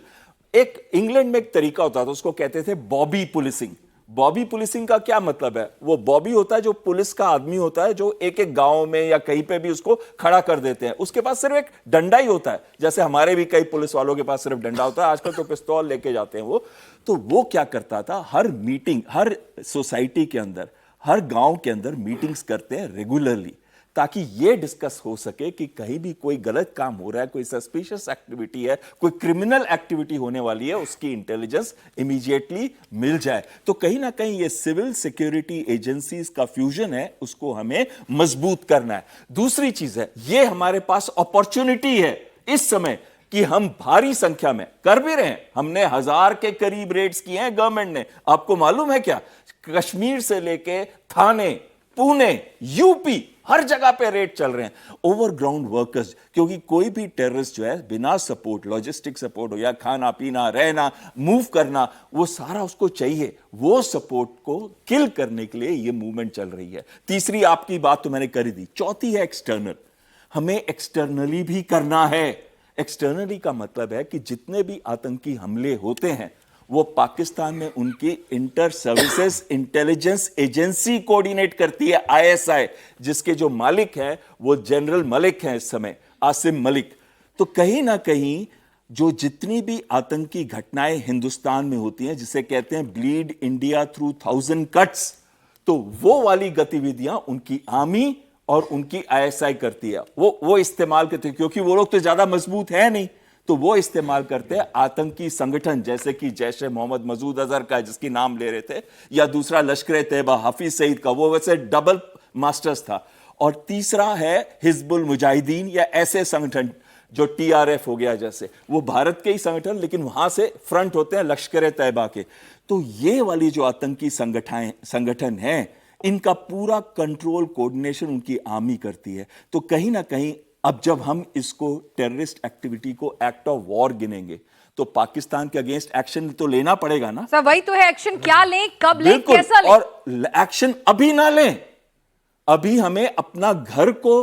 एक इंग्लैंड में एक तरीका होता था, उसको कहते थे बॉबी पुलिसिंग। बॉबी पुलिसिंग का क्या मतलब है? वो बॉबी होता है जो पुलिस का आदमी होता है, जो एक एक गांव में या कहीं पे भी उसको खड़ा कर देते हैं। उसके पास सिर्फ एक डंडा ही होता है, जैसे हमारे भी कई पुलिस वालों के पास सिर्फ डंडा होता है, आजकल तो पिस्तौल लेके जाते हैं वो। तो वो क्या करता था, हर मीटिंग, हर सोसाइटी के अंदर, हर गांव के अंदर मीटिंग्स करते हैं रेगुलरली, ताकि यह डिस्कस हो सके कि कहीं भी कोई गलत काम हो रहा है, कोई सस्पिशियस एक्टिविटी है, कोई क्रिमिनल एक्टिविटी होने वाली है, उसकी इंटेलिजेंस इमीडिएटली मिल जाए। तो कहीं ना कहीं ये सिविल सिक्योरिटी एजेंसीज का फ्यूजन है, उसको हमें मजबूत करना है। दूसरी चीज है, ये हमारे पास अपॉर्चुनिटी है इस समय कि हम भारी संख्या में कर भी रहे हैं। हमने 1000 के करीब रेड्स किए हैं गवर्नमेंट ने। आपको मालूम है क्या, कश्मीर से लेके थाने, पुणे, यूपी, हर जगह पे रेड चल रहे हैं। ओवरग्राउंड वर्कर्स, क्योंकि कोई भी टेररिस्ट जो है बिना सपोर्ट, लॉजिस्टिक सपोर्ट हो या खाना पीना, रहना, मूव करना, वो सारा उसको चाहिए। वो सपोर्ट को किल करने के लिए ये मूवमेंट चल रही है। तीसरी आपकी बात तो मैंने कर दी। चौथी है एक्सटर्नल, हमें एक्सटर्नली भी करना है। एक्सटर्नली का मतलब है कि जितने भी आतंकी हमले होते हैं वो पाकिस्तान में उनकी inter services intelligence agency coordinate करती है, आईएसआई, जिसके जो मालिक हैं वो जनरल मलिक हैं इस समय, आसिम मलिक। तो कहीं ना कहीं जो जितनी भी आतंकी घटनाएं हिंदुस्तान में होती हैं, जिसे कहते हैं ब्लीड इंडिया थ्रू 1000 कट्स, तो वो वाली गतिविधियां उनकी आर्मी और उनकी आईएसआई करती है। वो इस्तेमाल करते हैं, क्योंकि वो लोग तो ज्यादा मजबूत है नहीं, तो वो इस्तेमाल करते हैं आतंकी संगठन जैसे कि जैश ए मोहम्मद, मसूद अजहर का जिसकी नाम ले रहे थे, या दूसरा लश्कर तैयबा हाफिज सईद का, वो वैसे डबल मास्टर्स था। और तीसरा है हिजबुल मुजाहिदीन या ऐसे संगठन जो टीआरएफ हो गया, जैसे वो भारत के ही संगठन लेकिन वहां से फ्रंट होते हैं लश्कर तैयबा के। तो ये वाली जो आतंकी संगठन है, इनका पूरा कंट्रोल कोऑर्डिनेशन उनकी आर्मी करती है। तो कहीं ना कहीं अब जब हम इसको टेररिस्ट एक्टिविटी को एक्ट ऑफ वॉर गिनेंगे, तो पाकिस्तान के अगेंस्ट एक्शन तो लेना पड़ेगा ना। सर वही तो है, एक्शन क्या लें, कब लें, बिल्कुल, कैसा लें? और एक्शन अभी ना लें, अभी हमें अपना घर को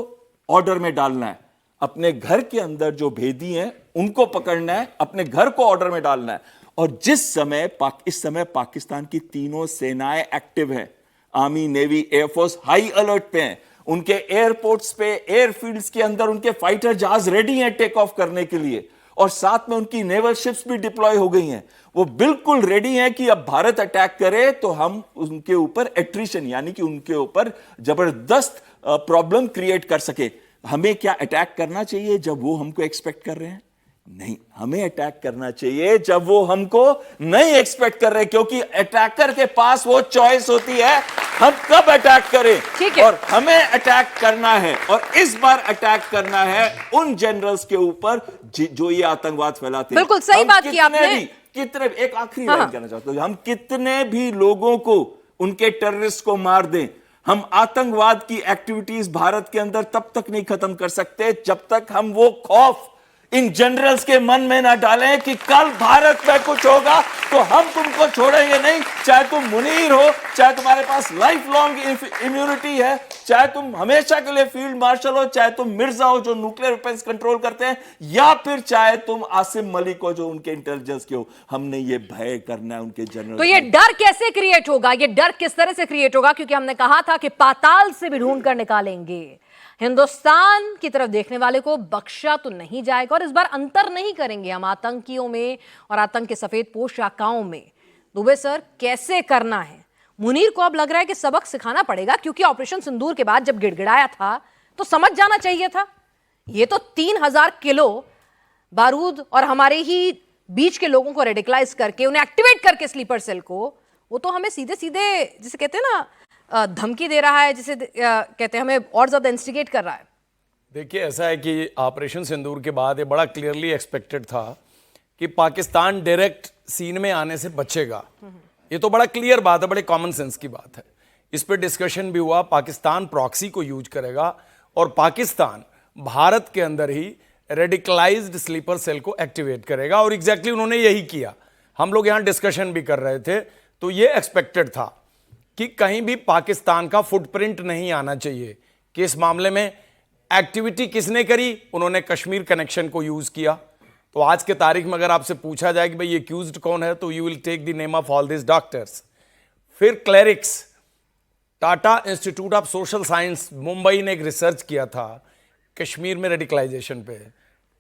ऑर्डर में डालना है, अपने घर के अंदर जो भेदी हैं उनको पकड़ना है, अपने घर को ऑर्डर में डालना है। और जिस समय इस समय पाकिस्तान की तीनों सेनाएं एक्टिव हैं, army, navy, air force high alert पे हैं, उनके एयरपोर्ट्स पे, एयरफील्ड्स के अंदर उनके फाइटर जहाज रेडी हैं टेक ऑफ करने के लिए, और साथ में उनकी नेवल शिप्स भी डिप्लॉय हो गई हैं। वो बिल्कुल रेडी हैं कि अब भारत अटैक करे तो हम उनके ऊपर एट्रिशन यानी कि उनके ऊपर जबरदस्त प्रॉब्लम क्रिएट कर सके। हमें क्या अटैक करना चाहिए जब वो हमको एक्सपेक्ट कर रहे हैं? नहीं, हमें अटैक करना चाहिए जब वो हमको नहीं एक्सपेक्ट कर रहे, क्योंकि अटैकर के पास वो चॉइस होती है हम कब अटैक करें। ठीक है। और हमें अटैक करना है, और इस बार अटैक करना है उन जनरल्स के ऊपर जो ये आतंकवाद फैलाते हैं। बिल्कुल सही बात की आपने। कितने एक आखिरी लाइन कहना चाहता हूं, हम कितने भी लोगों को, उनके टेररिस्ट को मार दें, हम आतंकवाद की एक्टिविटीज भारत के अंदर तब तक नहीं खत्म कर सकते जब तक हम वो खौफ इन जनरल्स के मन में ना डालें कि कल भारत में कुछ होगा तो हम तुमको छोड़ेंगे नहीं। चाहे तुम मुनीर हो, चाहे तुम्हारे पास लाइफ लॉन्ग इम्यूनिटी है, चाहे तुम हमेशा के लिए फील्ड मार्शल हो, चाहे तुम मिर्जा हो जो न्यूक्लियर वेपन्स कंट्रोल करते हैं, या फिर चाहे तुम आसिम मलिक हो जो उनके इंटेलिजेंस के हो, हमने ये भय करना है उनके जनरल। तो ये डर कैसे क्रिएट होगा, ये डर किस तरह से क्रिएट होगा? क्योंकि हमने कहा था कि पाताल से भी ढूंढ कर निकालेंगे। हिंदुस्तान की तरफ देखने वाले को बख्शा तो नहीं जाएगा, और इस बार अंतर नहीं करेंगे हम आतंकियों में और आतंक के सफेद पोश शाखाओं में। दुबे सर, कैसे करना है? मुनीर को अब लग रहा है कि सबक सिखाना पड़ेगा, क्योंकि ऑपरेशन सिंदूर के बाद जब गिड़गिड़ाया था तो समझ जाना चाहिए था। ये तो 3000 किलो बारूद और हमारे ही बीच के लोगों को रेडिकलाइज करके, उन्हें एक्टिवेट करके स्लीपर सेल को, वो तो हमें सीधे सीधे जिसे कहते हैं ना धमकी दे रहा है, जिसे कहते हैं हमें और ज्यादा इंस्टिगेट कर रहा है। देखिए, ऐसा है कि ऑपरेशन सिंदूर के बाद ये बड़ा क्लियरली एक्सपेक्टेड था कि पाकिस्तान डायरेक्ट सीन में आने से बचेगा। ये तो बड़ा क्लियर बात है, बड़े कॉमन सेंस की बात है। इस पर डिस्कशन भी हुआ, पाकिस्तान प्रॉक्सी को यूज करेगा और पाकिस्तान भारत के अंदर ही रेडिकलाइज्ड स्लीपर सेल को एक्टिवेट करेगा, और एग्जैक्टली उन्होंने यही किया। हम लोग यहाँ डिस्कशन भी कर रहे थे, तो ये एक्सपेक्टेड था कि कहीं भी पाकिस्तान का फुटप्रिंट नहीं आना चाहिए कि इस मामले में एक्टिविटी किसने करी। उन्होंने कश्मीर कनेक्शन को यूज किया। तो आज के तारीख में अगर आपसे पूछा जाए कि भाई ये एक्यूज्ड कौन है, तो you will take the name of all this doctors. फिर clerics, Tata institute of social science Mumbai ने एक रिसर्च किया था कश्मीर में रेडिकलाइजेशन पे,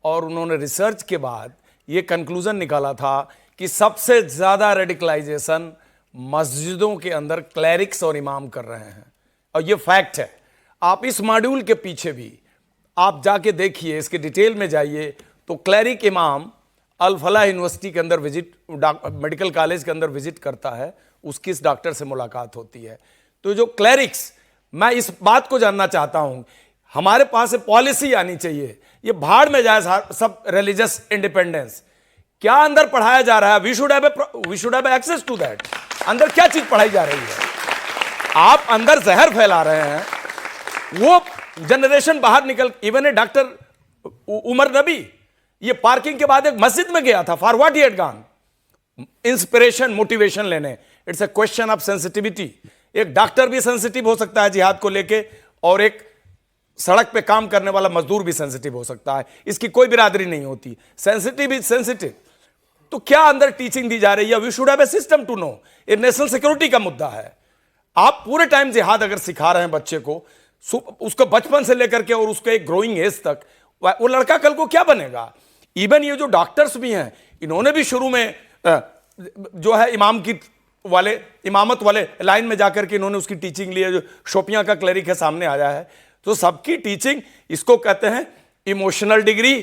और उन्होंने रिसर्च के बाद ये कंक्लूजन निकाला था कि सबसे ज्यादा रेडिकलाइजेशन मस्जिदों के अंदर क्लैरिक्स और इमाम कर रहे हैं, और ये फैक्ट है। आप इस मॉड्यूल के पीछे भी आप जाके देखिए, इसके डिटेल में जाइए, तो क्लैरिक इमाम अल फलाह यूनिवर्सिटी के अंदर विजिट, मेडिकल कॉलेज के अंदर विजिट करता है, उसकी इस डॉक्टर से मुलाकात होती है। तो जो क्लैरिक्स, मैं इस बात को जानना चाहता हूं, हमारे पास पॉलिसी आनी चाहिए, ये भाड़ में जाए सब रिलीजियस इंडिपेंडेंस। क्या अंदर पढ़ाया जा रहा है? We should have access to that. अंदर क्या चीज पढ़ाई जा रही है? आप अंदर जहर फैला रहे हैं, वो जनरेशन बाहर निकल। इवन ए डॉक्टर उमर नबी ये पार्किंग के बाद एक मस्जिद में गया था। For what he had gone? Inspiration, motivation लेने। It's a question of sensitivity. एक डॉक्टर भी सेंसिटिव हो सकता है जिहाद को लेके, और एक सड़क पे काम करने वाला मजदूर भी सेंसिटिव हो सकता है। इसकी कोई बिरादरी नहीं होती। Sensitive is sensitive. तो क्या अंदर टीचिंग दी जा रही है? We should have a system to know. ये नेशनल सिक्योरिटी का मुद्दा है। आप पूरे टाइम जिहाद अगर सिखा रहे हैं बच्चे को, उसको बचपन से लेकर के और उसके एक ग्रोइंग एज तक, वो लड़का कल को क्या बनेगा? इवन ये जो डॉक्टर्स भी हैं, इन्होंने भी शुरू में जो है इमामत वाले लाइन में जाकर के इन्होंने उसकी टीचिंग ली है। जो शोपियां का क्लरिक है सामने आया है, तो सबकी टीचिंग, इसको कहते हैं इमोशनल डिग्री,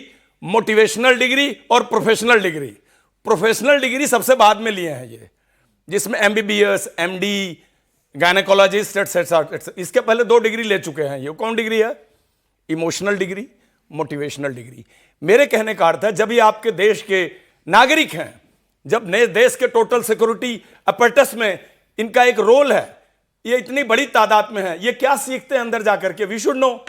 मोटिवेशनल डिग्री और प्रोफेशनल डिग्री। प्रोफेशनल डिग्री सबसे बाद में लिए हैं ये, जिसमें MBBS, MD, गायनेकोलॉजिस्ट एटसेट्रा। इसके पहले 2 डिग्री ले चुके हैं। ये कौन डिग्री है? Emotional degree, motivational degree. मेरे कहने का अर्थ है, जब ये आपके देश के नागरिक हैं, जब नए देश के टोटल सिक्योरिटी अपरेटस में इनका एक रोल है, ये इतनी बड़ी तादाद में है, ये क्या सीखते हैं अंदर जाकर के, वी शुड नो,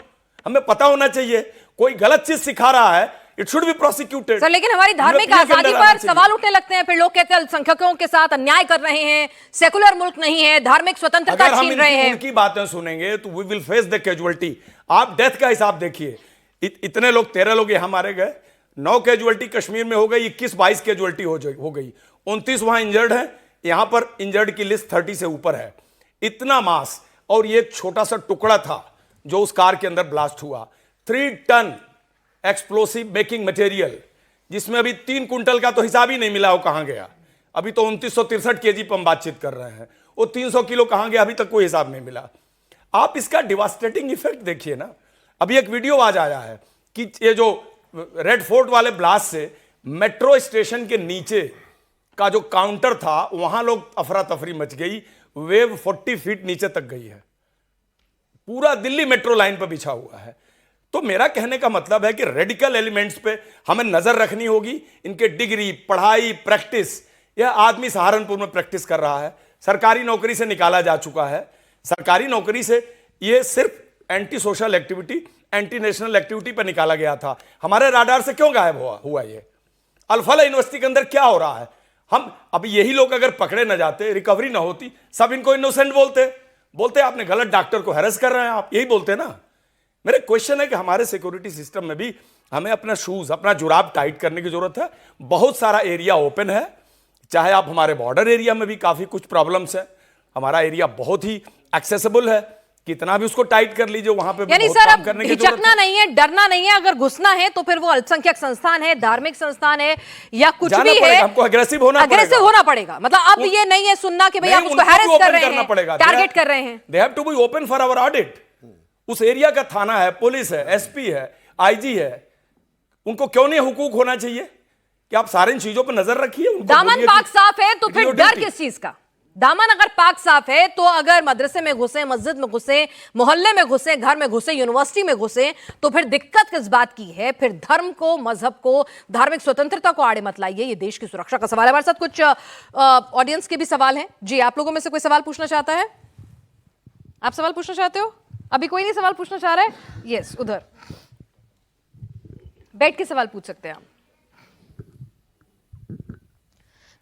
हमें पता होना चाहिए। कोई गलत चीज सिखा रहा है, it should be prosecuted. Sir, लेकिन हमारी धार्मिक आजादी पर सवाल उठने लगते हैं, फिर लोग कहते हैं अल्पसंख्यकों के साथ अन्याय कर रहे हैं, सेकुलर मुल्क नहीं है, धार्मिक स्वतंत्रता छीन रहे हैं। उनकी बातें सुनेंगे तो we will face the casualty. आप डेथ का हिसाब देखिए, इतने लोग, 13 लोग यहां मारे गए, 9 कैजुअलिटी कश्मीर में हो गई, 21-22 कैजुअलिटी हो गई, 29 वहां इंजर्ड है, यहां पर इंजर्ड की लिस्ट 30 से ऊपर है। इतना मास, और ये एक छोटा सा टुकड़ा था जो उस कार के अंदर ब्लास्ट हुआ। 3 टन एक्सप्लोसिव मेकिंग मटेरियल, जिसमें अभी 3 कुंटल का तो हिसाब ही नहीं मिला, वो कहां गया। अभी तो 2963 केजी पर हम बातचीत कर रहे हैं, वो 300 किलो कहां गया, अभी तक कोई हिसाब नहीं मिला। आप इसका डिवास्टेटिंग इफेक्ट देखिए ना। अभी एक वीडियो आज आया है कि ये जो रेड फोर्ट वाले ब्लास्ट से मेट्रो स्टेशन के नीचे का जो काउंटर था, वहां लोग अफरा तफरी मच गई, वेव 40 फीट नीचे तक गई है, पूरा दिल्ली मेट्रो लाइन पर बिछा हुआ है। तो मेरा कहने का मतलब है कि रेडिकल एलिमेंट्स पे हमें नजर रखनी होगी। इनके डिग्री, पढ़ाई, प्रैक्टिस, यह आदमी सहारनपुर में प्रैक्टिस कर रहा है, सरकारी नौकरी से निकाला जा चुका है। सरकारी नौकरी से ये सिर्फ anti social activity, anti national activity पर निकाला गया था। हमारे राडार से क्यों गायब हुआ ये? अल्फाला यूनिवर्सिटी के अंदर क्या हो रहा है? हम अभी यही लोग अगर पकड़े न जाते, रिकवरी ना होती, सब इनको इनोसेंट बोलते आपने गलत डॉक्टर को हैरेस कर रहे हैं, आप यही बोलते ना। मेरा क्वेश्चन है कि हमारे सिक्योरिटी सिस्टम में भी हमें अपना शूज, अपना जुराब टाइट करने की जरूरत है। बहुत सारा एरिया ओपन है, चाहे आप हमारे बॉर्डर एरिया में भी काफी कुछ प्रॉब्लम्स है, हमारा एरिया बहुत ही एक्सेसिबल है, कितना भी उसको टाइट कर लीजिए, वहां पे यानी बहुत सर काम अब करने की जरूरत हिचकना नहीं है, डरना नहीं है। अगर घुसना है तो फिर वो अल्पसंख्यक संस्थान है, धार्मिक संस्थान है, या कुछ जाना भी पड़ेगा, है, हमको अग्रेसिव होना पड़ेगा। मतलब अब ये नहीं है सुनना कि भाई आप उसको हैरेस कर रहे हैं, टारगेट कर रहे हैं। They have to be open for our audit. उस एरिया का थाना है, पुलिस है, SP है, IG है, उनको क्यों नहीं हुकूक होना चाहिए कि आप सारी इन चीजों पर नजर रखिए? दामन पाक साफ है तो फिर डर किस चीज का? दामन अगर पाक साफ है तो अगर मदरसे में घुसे, मस्जिद में घुसे, मोहल्ले में घुसे, घर में घुसे, यूनिवर्सिटी में घुसे, तो फिर दिक्कत किस बात की है? फिर धर्म को, मजहब को, धार्मिक स्वतंत्रता को आड़े मत लाइए। ये देश की सुरक्षा का सवाल है। हमारे साथ कुछ ऑडियंस के भी सवाल हैं। जी, आप लोगों में से कोई सवाल पूछना चाहता है? आप सवाल पूछना चाहते हो? अभी कोई नहीं सवाल पूछना चाह रहा है? यस, उधर बैठ के सवाल पूछ सकते हैं आप।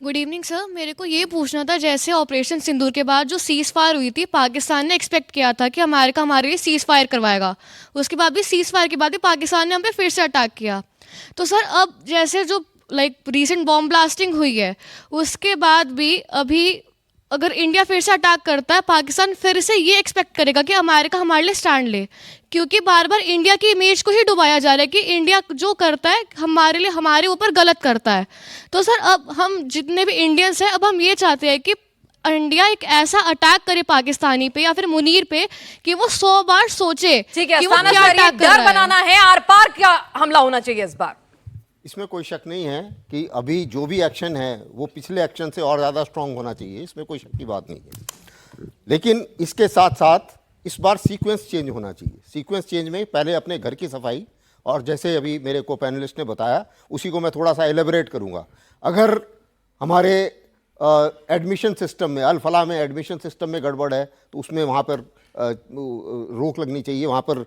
गुड इवनिंग सर, मेरे को ये पूछना था, जैसे ऑपरेशन सिंदूर के बाद जो सीज फायर हुई थी, पाकिस्तान ने एक्सपेक्ट किया था कि अमेरिका हमारे लिए सीज फायर करवाएगा, उसके बाद भी सीज फायर के बाद भी पाकिस्तान ने हम पे फिर से अटैक किया। तो सर अब जैसे जो रीसेंट बॉम्ब ब्लास्टिंग हुई है, उसके बाद भी अभी अगर इंडिया फिर से अटैक करता है, पाकिस्तान फिर से ये एक्सपेक्ट करेगा कि अमेरिका हमारे लिए स्टैंड ले, क्योंकि बार बार इंडिया की इमेज को ही डुबाया जा रहा है कि इंडिया जो करता है हमारे लिए, हमारे ऊपर गलत करता है। तो सर अब हम जितने भी इंडियंस हैं, अब हम ये चाहते हैं कि इंडिया एक ऐसा अटैक करे पाकिस्तानी पे या फिर मुनीर पे कि वो 100 बार सोचे ठीक है, कि वो क्या अटैक कर डर रहा है। बनाना है, आर पार क्या हमला होना चाहिए इस बार? इसमें कोई शक नहीं है कि अभी जो भी एक्शन है वो पिछले एक्शन से और ज़्यादा स्ट्रांग होना चाहिए, इसमें कोई शक की बात नहीं है। लेकिन इसके साथ साथ इस बार सीक्वेंस चेंज होना चाहिए। सीक्वेंस चेंज में पहले अपने घर की सफाई, और जैसे अभी मेरे को पैनलिस्ट ने बताया उसी को मैं थोड़ा सा एलेबरेट करूँगा। अगर हमारे एडमिशन सिस्टम में, अल फलाह में एडमिशन सिस्टम में गड़बड़ है तो उसमें वहाँ पर रोक लगनी चाहिए, वहाँ पर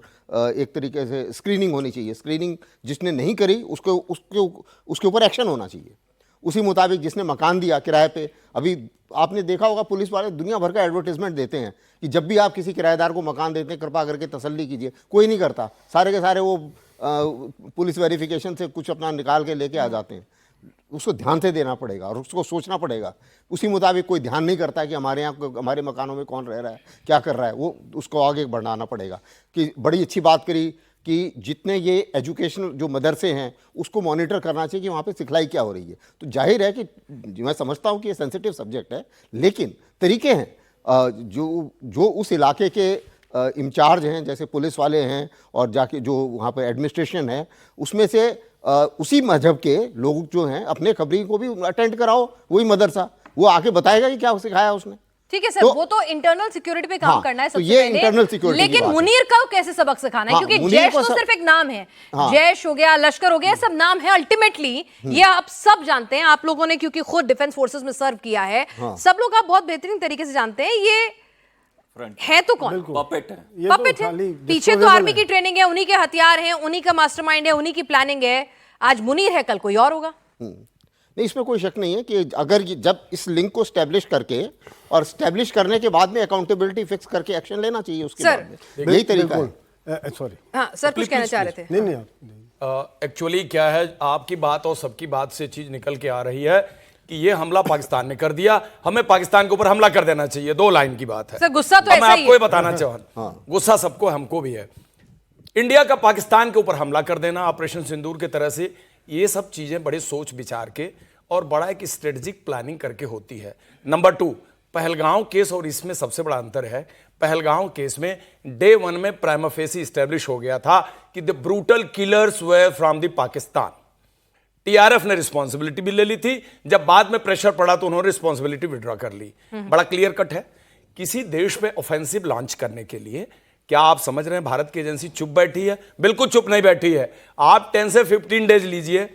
एक तरीके से स्क्रीनिंग होनी चाहिए। स्क्रीनिंग जिसने नहीं करी उसके ऊपर एक्शन होना चाहिए। उसी मुताबिक जिसने मकान दिया किराए पे, अभी आपने देखा होगा पुलिस वाले दुनिया भर का एडवर्टीजमेंट देते हैं कि जब भी आप किसी किराएदार को मकान देते हैं कृपा करके तसल्ली कीजिए। कोई नहीं करता, सारे के सारे वो पुलिस वेरिफिकेशन से कुछ अपना निकाल के लेके आ जाते हैं। उसको ध्यान से देना पड़ेगा और उसको सोचना पड़ेगा। उसी मुताबिक कोई ध्यान नहीं करता है कि हमारे यहाँ, हमारे मकानों में कौन रह रहा है, क्या कर रहा है, वो उसको आगे बढ़ाना पड़ेगा। कि बड़ी अच्छी बात करी कि जितने ये एजुकेशनल जो मदरसे हैं उसको मॉनिटर करना चाहिए कि वहाँ पे सिखलाई क्या हो रही है। तो जाहिर है कि मैं समझता हूँ कि ये सेंसिटिव सब्जेक्ट है, लेकिन तरीके हैं जो उस इलाके के इंचार्ज हैं, जैसे पुलिस वाले हैं और जाके जो वहाँ पे एडमिनिस्ट्रेशन है, उसमें से उसी मजहब के लोग जो हैं अपने खबरी को भी अटेंड कराओ, वही मदरसा, वो आके बताएगा कि क्या सिखाया उसने। ठीक है सर, तो- वो तो इंटरनल सिक्योरिटी पे काम हाँ, करना है तो सबसे ये पहले। internal security की लेकिन बात है। मुनीर का कैसे सबक सिखाना है, हाँ, क्योंकि मुनीर जैश को तो सिर्फ एक नाम है। हाँ। जैश हो गया, लश्कर हो गया, सब नाम है। अल्टीमेटली ये आप सब जानते हैं, आप लोगों ने क्योंकि खुद डिफेंस फोर्सेस में सर्व किया है, सब लोग आप बहुत बेहतरीन तरीके से जानते हैं ये है तो कौन? पपेट है। ये तो पपेट है। खाली पीछे तो disposable आर्मी है। की ट्रेनिंग है, उन्हीं के हथियार हैं, उन्हीं का मास्टरमाइंड है, उन्हीं की प्लानिंग है। आज मुनीर है, कल कोई और होगा। नहीं, इसमें कोई शक नहीं है कि अगर जब इस लिंक को स्टैब्लिश करके और स्टैब्लिश करने के बाद में अकाउंटेबिलिटी फिक्स करके एक्शन लेना चाहिए उसके सर, बाद में, यही तरीका है। सॉरी, हाँ सर, कुछ कहना चाह रहे थे। नहीं आप एक्चुअली क्या है, आपकी बात और सबकी बात से चीज निकल के आ रही है कि ये हमला पाकिस्तान ने कर दिया, हमें पाकिस्तान के ऊपर हमला कर देना चाहिए। 2 लाइन की बात है सर, गुस्सा तो अब ऐसा मैं ही आपको है। ये बताना चाहूँ, गुस्सा सबको, हमको भी है। इंडिया का पाकिस्तान के ऊपर हमला कर देना ऑपरेशन सिंदूर के तरह से, ये सब चीजें बड़े सोच विचार के और बड़ा एक स्ट्रेटेजिक प्लानिंग करके होती है। नंबर 2, पहलगांव केस और इसमें सबसे बड़ा अंतर है, पहलगांव केस में डे 1 में प्राइमा फेसी स्टैब्लिश हो गया था कि the brutal killers way from the Pakistan. TRF ने रिस्पॉन्सिबिलिटी भी ले ली थी, जब बाद में प्रेशर पड़ा तो उन्होंने रिस्पॉन्सिबिलिटी विड्रॉ कर ली। बड़ा क्लियर कट है। किसी देश पे ऑफेंसिव लॉन्च करने के लिए क्या आप समझ रहे हैं भारत की एजेंसी चुप बैठी है? बिल्कुल चुप नहीं बैठी है। आप 10 से 15 डेज लीजिए,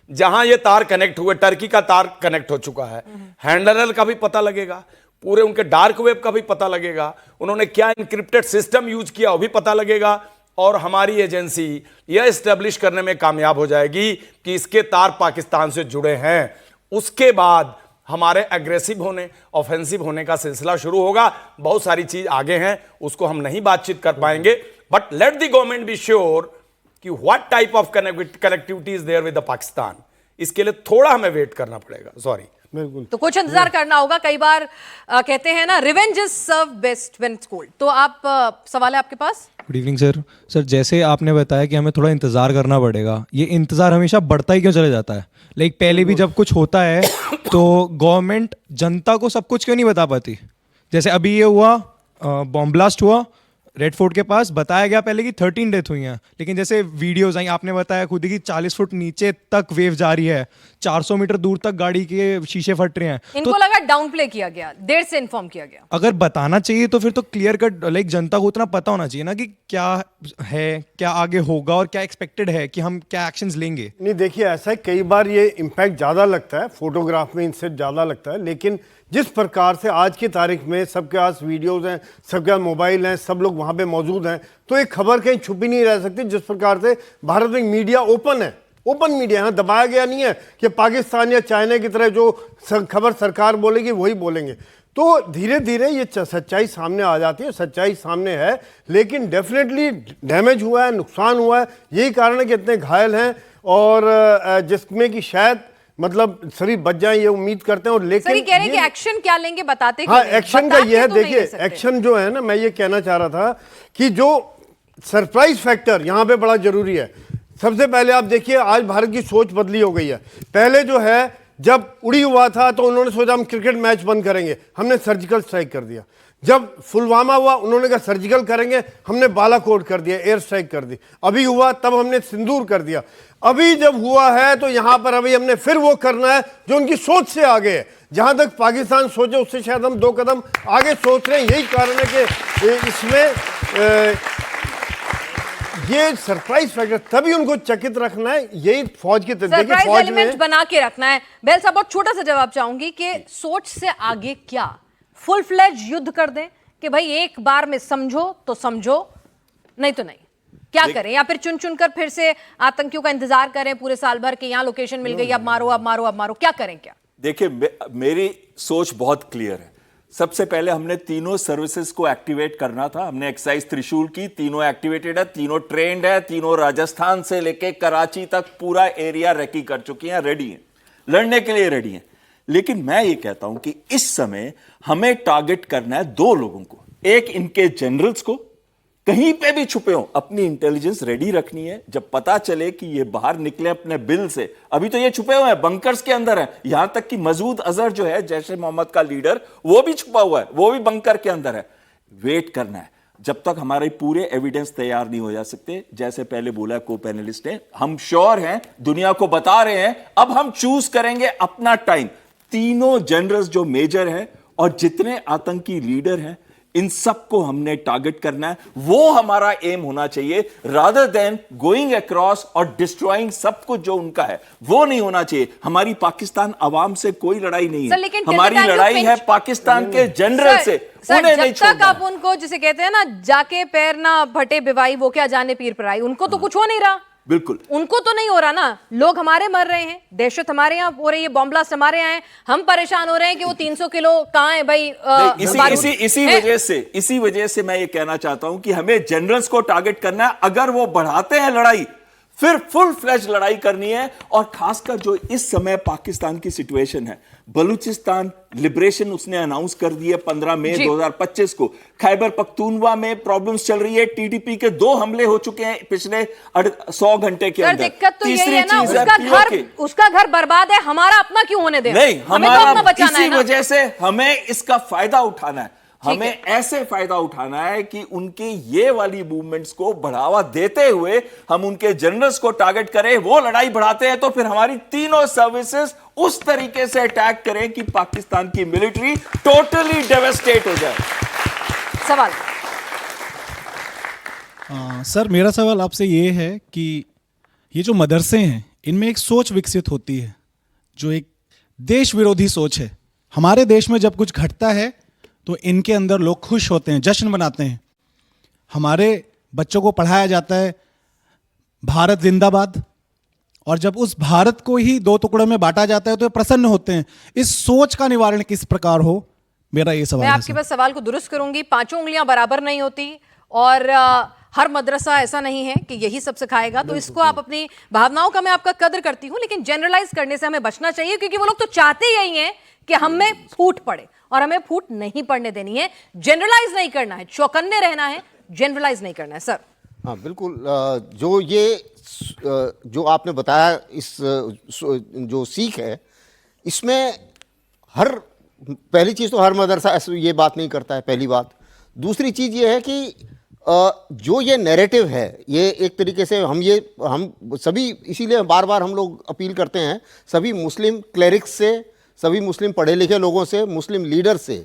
जहां ये तार कनेक्ट हुए, टर्की का तार कनेक्ट हो चुका है, हैंडलर का भी पता लगेगा, पूरे उनके डार्क वेब का भी पता लगेगा, उन्होंने क्या इंक्रिप्टेड सिस्टम यूज किया वो भी पता लगेगा, और हमारी एजेंसी यह एस्टेब्लिश करने में कामयाब हो जाएगी कि इसके तार पाकिस्तान से जुड़े हैं। उसके बाद हमारे एग्रेसिव होने, ऑफेंसिव होने का सिलसिला शुरू होगा। बहुत सारी चीज आगे हैं, उसको हम नहीं बातचीत कर पाएंगे, but let the government be sure कि what type of connectivity is there with the Pakistan. इसके लिए थोड़ा हमें वेट करना पड़ेगा। सॉरी, बिल्कुल। तो कुछ इंतजार करना होगा। कई बार कहते हैं ना, revenge is serve best when it's cold. तो आप सवाल है आपके पास? Good evening sir. सर, जैसे आपने बताया कि हमें थोड़ा इंतज़ार करना पड़ेगा, ये इंतज़ार हमेशा बढ़ता ही क्यों चला जाता है? लाइक पहले भी जब कुछ होता है तो गवर्नमेंट जनता को सब कुछ क्यों नहीं बता पाती? जैसे अभी ये हुआ, बॉम्ब ब्लास्ट हुआ रेड फोर्ट के पास, बताया गया पहले कि 13 डेथ हुई हैं, लेकिन जैसे वीडियोस आई, आपने बताया खुद ही कि 40 फुट नीचे तक वेव जा रही है, 400 मीटर दूर तक गाड़ी के शीशे फट रहे हैं। इनको तो लगा डाउन प्ले किया गया, देर से इन्फॉर्म किया गया। अगर बताना चाहिए तो फिर तो क्लियर कट, लाइक जनता को उतना पता होना चाहिए ना कि क्या है, क्या आगे होगा और क्या एक्सपेक्टेड है कि हम क्या एक्शंस लेंगे। नहीं, देखिए ऐसा है, कई बार ये इम्पैक्ट ज़्यादा लगता है, फोटोग्राफ में इनसे ज़्यादा लगता है, लेकिन जिस प्रकार से आज की तारीख में सबके पास वीडियोस हैं, सबके पास मोबाइल हैं, सब लोग वहाँ पे मौजूद हैं, तो एक खबर कहीं छुपी नहीं रह सकती। जिस प्रकार से भारत में मीडिया ओपन है, ओपन मीडिया है, दबाया गया नहीं है कि पाकिस्तान या चाइना की तरह जो खबर सरकार बोलेगी वही बोलेंगे। तो धीरे धीरे ये सच्चाई सामने आ जाती है, सच्चाई सामने है, लेकिन डेफिनेटली डैमेज हुआ है, नुकसान हुआ है। यही कारण है कि इतने घायल हैं, और जिसमें कि शायद मतलब सभी बच जाएं, ये उम्मीद करते हैं। और लेकिन सर, ये कह रहे हैं कि एक्शन क्या लेंगे, बताते हाँ, क्यों नहीं? एक्शन का बता ये है, के तो नहीं देखिए दे सकते। एक्शन जो है ना, मैं ये कहना चाह रहा था कि जो सरप्राइज फैक्टर यहाँ पे बड़ा जरूरी है। सबसे पहले आप देखिए, आज भारत की सोच बदली हो गई है। पहले जो है, जब उड़ी हुआ था तो उन्होंने सोचा हम क्रिकेट मैच बंद करेंगे, हमने सर्जिकल स्ट्राइक कर दिया। जब पुलवामा हुआ, उन्होंने कहा सर्जिकल करेंगे, हमने बालाकोट कर दिया, एयर स्ट्राइक कर दी। अभी हुआ तब हमने सिंदूर कर दिया। अभी जब हुआ है तो यहां पर अभी हमने फिर वो करना है जो उनकी सोच से आगे है। जहां तक पाकिस्तान सोचे उससे शायद हम 2 कदम आगे सोच रहे हैं। यही कारण है कि इसमें ये सरप्राइज फैक्टर, तभी उनको चकित रखना है। यही फौज की सरप्राइज एलिमेंट बना के रखना है। बेल साहब, बहुत छोटा सा जवाब चाहूंगी कि सोच से आगे क्या? फुल फ्लेज युद्ध कर दें कि भाई एक बार में समझो तो समझो, नहीं तो नहीं, क्या करें? या फिर चुन चुनकर फिर से आतंकियों का इंतजार करें पूरे साल भर के, यहां लोकेशन मिल गई, अब मारो अब मारो अब मारो, क्या करें? क्या देखिए, मेरी सोच बहुत क्लियर है। सबसे पहले हमने तीनों सर्विसेज को एक्टिवेट करना था। हमने एक्सरसाइज त्रिशूल की, तीनों एक्टिवेटेड है, तीनों ट्रेंड है, तीनों राजस्थान से लेके कराची तक पूरा एरिया रेकी कर चुकी हैं, रेडी हैं, लड़ने के लिए रेडी हैं। लेकिन मैं ये कहता हूं कि इस समय हमें टारगेट करना है 2 लोगों को, एक इनके जनरल्स को, कहीं पे भी छुपे हो, अपनी इंटेलिजेंस रेडी रखनी है। जब पता चले कि ये बाहर निकले अपने बिल से, अभी तो ये छुपे हुए हैं, बंकर्स के अंदर है, यहां तक कि मसूद अजहर जो है जैश ए मोहम्मद का लीडर, वो भी छुपा हुआ है, वो भी बंकर के अंदर है। वेट करना है जब तक हमारे पूरे एविडेंस तैयार नहीं हो जा सकते। जैसे पहले बोला को पैनलिस्ट ने, हम श्योर हैं, दुनिया को बता रहे हैं, अब हम चूज करेंगे अपना टाइम। तीनों जनरल्स जो मेजर हैं और जितने आतंकी लीडर हैं, इन सबको हमने टारगेट करना है। वो हमारा एम होना चाहिए, रादर देन गोइंग अक्रॉस और डिस्ट्रॉइंग सब कुछ जो उनका है, वो नहीं होना चाहिए। हमारी पाकिस्तान अवाम से कोई लड़ाई नहीं सर, है, लेकिन हमारी लड़ाई है पाकिस्तान के जनरल से। सर, उन्हें नहीं जब तक छोड़ना आप उनको, जिसे कहते हैं ना, जाके पैर ना फटे बिवाई, वो क्या जाने पीर पर आई, उनको तो कुछ हो नहीं रहा। बिल्कुल, उनको तो नहीं हो रहा ना। लोग हमारे मर रहे हैं, दहशत हमारे यहाँ हो रही है, बॉम्ब ब्लास्ट हमारे यहाँ है, हम परेशान हो रहे हैं कि वो 300 किलो कहाँ है भाई। इसी वजह से मैं ये कहना चाहता हूं कि हमें जनरल्स को टारगेट करना है। अगर वो बढ़ाते हैं लड़ाई, फिर फुल फ्लैश लड़ाई करनी है। और खासकर जो इस समय पाकिस्तान की सिचुएशन है, बलूचिस्तान लिबरेशन उसने अनाउंस कर दी है 15 मई 2025 को। खैबर पख्तूनवा में प्रॉब्लम्स चल रही है, टीटीपी के 2 हमले हो चुके हैं पिछले 100 घंटे के अंदर। दिक्कत तो यही है ना, उसका घर बर्बाद है, हमारा अपना क्यों होने दें? नहीं, हमें तो अपना बचाना है इसी ना। वजह से हमें इसका फायदा उठाना है। हमें ऐसे फायदा उठाना है कि उनके ये वाली मूवमेंट्स को बढ़ावा देते हुए हम उनके जनरल्स को टारगेट करें। वो लड़ाई बढ़ाते हैं तो फिर हमारी तीनों सर्विसेज उस तरीके से अटैक करें कि पाकिस्तान की मिलिट्री टोटली डेवास्टेट हो जाए। सवाल सर, मेरा सवाल आपसे ये है कि ये जो मदरसे हैं, इनमें एक सोच विकसित होती है जो एक देश विरोधी सोच है। हमारे देश में जब कुछ घटता है तो इनके अंदर लोग खुश होते हैं, जश्न मनाते हैं। हमारे बच्चों को पढ़ाया जाता है भारत जिंदाबाद, और जब उस भारत को ही 2 टुकड़ों में बांटा जाता है तो प्रसन्न होते हैं। इस सोच का निवारण किस प्रकार हो, मेरा ये सवाल है। मैं आपके पास सवाल को दुरुस्त करूंगी। 5 उंगलियां बराबर नहीं होती, और हर मदरसा ऐसा नहीं है कि यही सब सिखाएगा। तो इसको आप, अपनी भावनाओं का मैं आपका कदर करती हूं, लेकिन जनरलाइज करने से हमें बचना चाहिए, क्योंकि वो लोग तो चाहते यही हैं कि हमें फूट पड़े, और हमें फूट नहीं पड़ने देनी है। जनरलाइज नहीं करना है, चौकन्ने रहना है, जनरलाइज नहीं करना है। सर हाँ बिल्कुल, जो आपने बताया, इस जो सीख है, इसमें पहली चीज़ तो हर मदरसा ऐसे ये बात नहीं करता है, पहली बात। दूसरी चीज़ ये है कि जो ये नैरेटिव है, ये एक तरीके से हम सभी, इसीलिए बार बार हम लोग अपील करते हैं सभी मुस्लिम क्लेरिक्स से, सभी मुस्लिम पढ़े लिखे लोगों से, मुस्लिम लीडर से,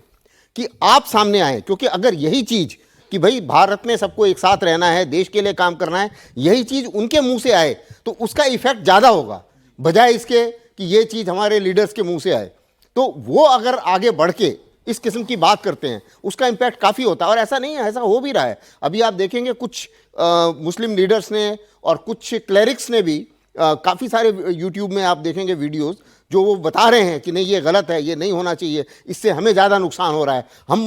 कि आप सामने आए। क्योंकि अगर यही चीज़ कि भाई भारत में सबको एक साथ रहना है, देश के लिए काम करना है, यही चीज़ उनके मुंह से आए तो उसका इफेक्ट ज़्यादा होगा, बजाय इसके कि ये चीज़ हमारे लीडर्स के मुंह से आए। तो वो अगर आगे बढ़ के इस किस्म की बात करते हैं, उसका इम्पैक्ट काफ़ी होता है। और ऐसा नहीं है, ऐसा हो भी रहा है। अभी आप देखेंगे कुछ मुस्लिम लीडर्स ने और कुछ क्लेरिक्स ने भी काफ़ी सारे यूट्यूब में आप देखेंगे वीडियोस, जो वो बता रहे हैं कि नहीं ये गलत है, ये नहीं होना चाहिए, इससे हमें ज़्यादा नुकसान हो रहा है, हम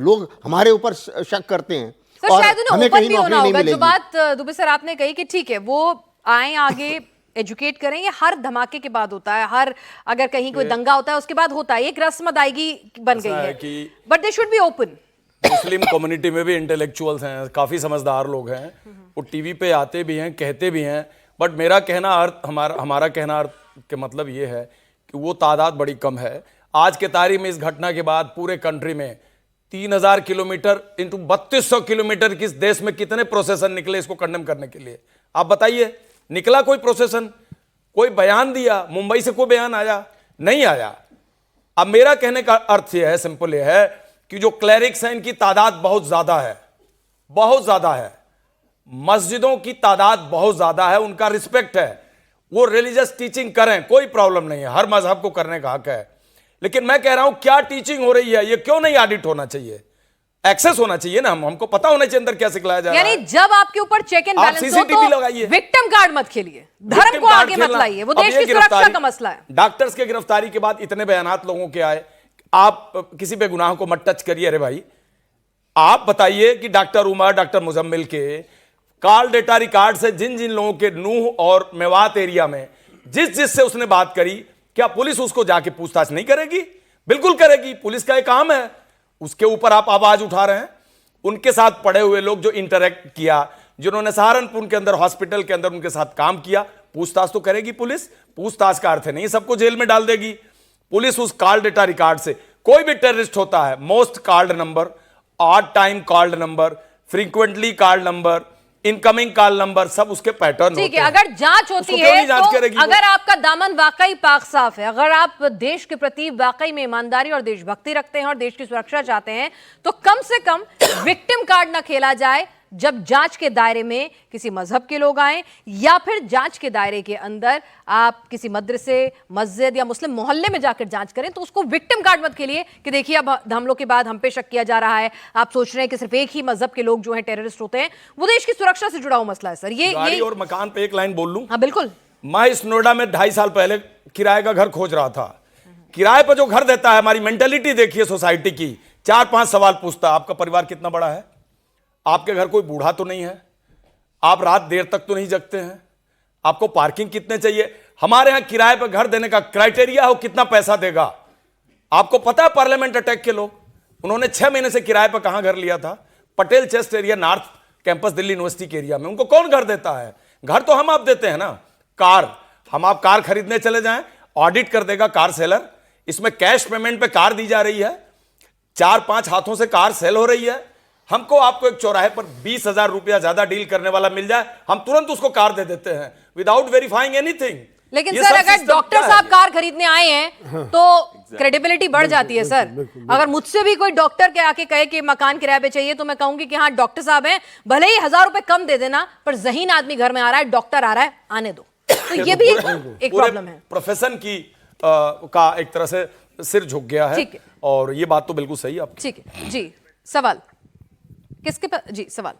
लोग हमारे ऊपर शक करते हैं और हमें कहीं नौकरी नहीं मिलेगी। जो बात दुबे सर आपने कही कि ठीक है, वो आए आगे एजुकेट करें, ये हर धमाके के बाद होता है, हर अगर कहीं कोई दंगा होता है उसके बाद होता है, एक रस्म अदायगी बन गई है, but they should be open. Muslim community में भी इंटेलेक्चुअल्स हैं, काफ़ी समझदार लोग हैं, वो टीवी पे आते भी हैं, कहते भी हैं। बट मेरा कहना अर्थ, हमारा कहना अर्थ के मतलब ये है कि वो तादाद बड़ी कम है। आज के तारीख में इस घटना के बाद पूरे कंट्री में 3000 किलोमीटर इंटू 3200 किलोमीटर किस देश में कितने प्रोसेसन निकले इसको कंडेम करने के लिए? आप बताइए, निकला कोई प्रोसेसन? कोई बयान दिया? मुंबई से कोई बयान आया? नहीं आया। अब मेरा कहने का अर्थ यह है, सिंपल यह है कि जो क्लेरिक्स हैं इनकी तादाद बहुत ज्यादा है, बहुत ज्यादा है। मस्जिदों की तादाद बहुत ज्यादा है, उनका रिस्पेक्ट है, वो रिलीजियस टीचिंग करें, कोई प्रॉब्लम नहीं है, हर मजहब को करने का हक है। लेकिन मैं कह रहा हूं क्या टीचिंग हो रही है, ये क्यों नहीं ऑडिट होना चाहिए? एक्सेस होना चाहिए ना, हमको पता होना चाहिए अंदर क्या सिखलाया जा रहा है। यानी जब आपके ऊपर चेक एंड बैलेंस हो तो विक्टिम कार्ड मत खेलिए, धर्म को आगे मत लाइए, वो देश की सुरक्षा का मसला है। डॉक्टर्स के गिरफ्तारी के बाद इतने बयानात लोगों के आए, आप किसी पे गुनाह को मत टच करिए। अरे भाई, आप बताइए कि डॉक्टर उमर, डॉक्टर मुजम्मिल के कॉल डेटा रिकॉर्ड से जिन जिन लोगों के नूह और मेवात एरिया में जिससे उसने बात करी, क्या पुलिस उसको जाके पूछताछ नहीं करेगी? बिल्कुल करेगी, पुलिस का एक काम है। उसके ऊपर आप आवाज उठा रहे हैं। उनके साथ पड़े हुए लोग जो इंटरेक्ट किया, जिन्होंने सहारनपुर के अंदर हॉस्पिटल के अंदर उनके साथ काम किया, पूछताछ तो करेगी पुलिस। पूछताछ का अर्थ नहीं सबको जेल में डाल देगी पुलिस। उस कॉल डेटा रिकॉर्ड से कोई भी टेररिस्ट होता है, most called number, odd time called number, frequently called number, incoming call number, सब उसके पैटर्न होते हैं। ठीक है, अगर जांच होती है तो अगर आपका दामन वाकई पाक साफ है, अगर आप देश के प्रति वाकई में ईमानदारी और देशभक्ति रखते हैं और देश की सुरक्षा चाहते हैं, तो कम से कम विक्टिम कार्ड ना खेला जाए जब जांच के दायरे में किसी मजहब के लोग आए, या फिर जांच के दायरे के अंदर आप किसी मदरसे, मस्जिद या मुस्लिम मोहल्ले में जाकर जांच करें, तो उसको विक्टिम कार्ड मत खेलिए कि देखिए अब हमलों के बाद हम पे शक किया जा रहा है, आप सोच रहे हैं कि सिर्फ एक ही मजहब के लोग जो हैं टेररिस्ट होते हैं। वो देश की सुरक्षा से जुड़ा हुआ मसला है सर। ये और मकान पे एक लाइन बोल लूं? हाँ बिल्कुल। मैं इस नोएडा में 2.5 साल पहले किराए का घर खोज रहा था। किराए पर जो घर देता है, हमारी मेंटेलिटी देखिए सोसाइटी की, 4-5 सवाल पूछता है, आपका परिवार कितना बड़ा है, आपके घर कोई बूढ़ा तो नहीं है, आप रात देर तक तो नहीं जगते हैं, आपको पार्किंग कितने चाहिए। हमारे यहां किराए पर घर देने का क्राइटेरिया हो कितना पैसा देगा। आपको पता है पार्लियामेंट अटैक के लोग, उन्होंने 6 महीने से किराए पर कहां घर लिया था? Patel chest area, north campus Delhi university के एरिया में। उनको कौन घर देता है? घर तो हम आप देते हैं ना। कार, हम आप कार खरीदने चले जाएं, ऑडिट कर देगा कार सेलर, इसमें कैश पेमेंट पे कार दी जा रही है, 4-5 हाथों से कार सेल हो रही है। हमको आपको एक चौराहे पर 20,000 रुपया ज्यादा डील करने वाला मिल जाए, हम तुरंत उसको कार दे देते हैं विदाउट वेरीफाइंग एनीथिंग। लेकिन सर अगर डॉक्टर साहब कार खरीदने आए हैं तो क्रेडिबिलिटी बढ़ जाती है सर। अगर मुझसे भी कोई डॉक्टर के आके कहे कि मकान किराए पे चाहिए, तो मैं कहूंगी कि हाँ डॉक्टर साहब हैं, भले ही 1000 रुपए कम दे देना, पर ज़हीन आदमी घर में आ रहा है, डॉक्टर आ रहा है, आने दो। तो ये भी एक प्रॉब्लम है। प्रोफेशन की का एक तरह से सिर झुक गया है, और ये बात तो बिल्कुल सही है आपकी। ठीक है जी। सवाल किसके पास? जी सवाल।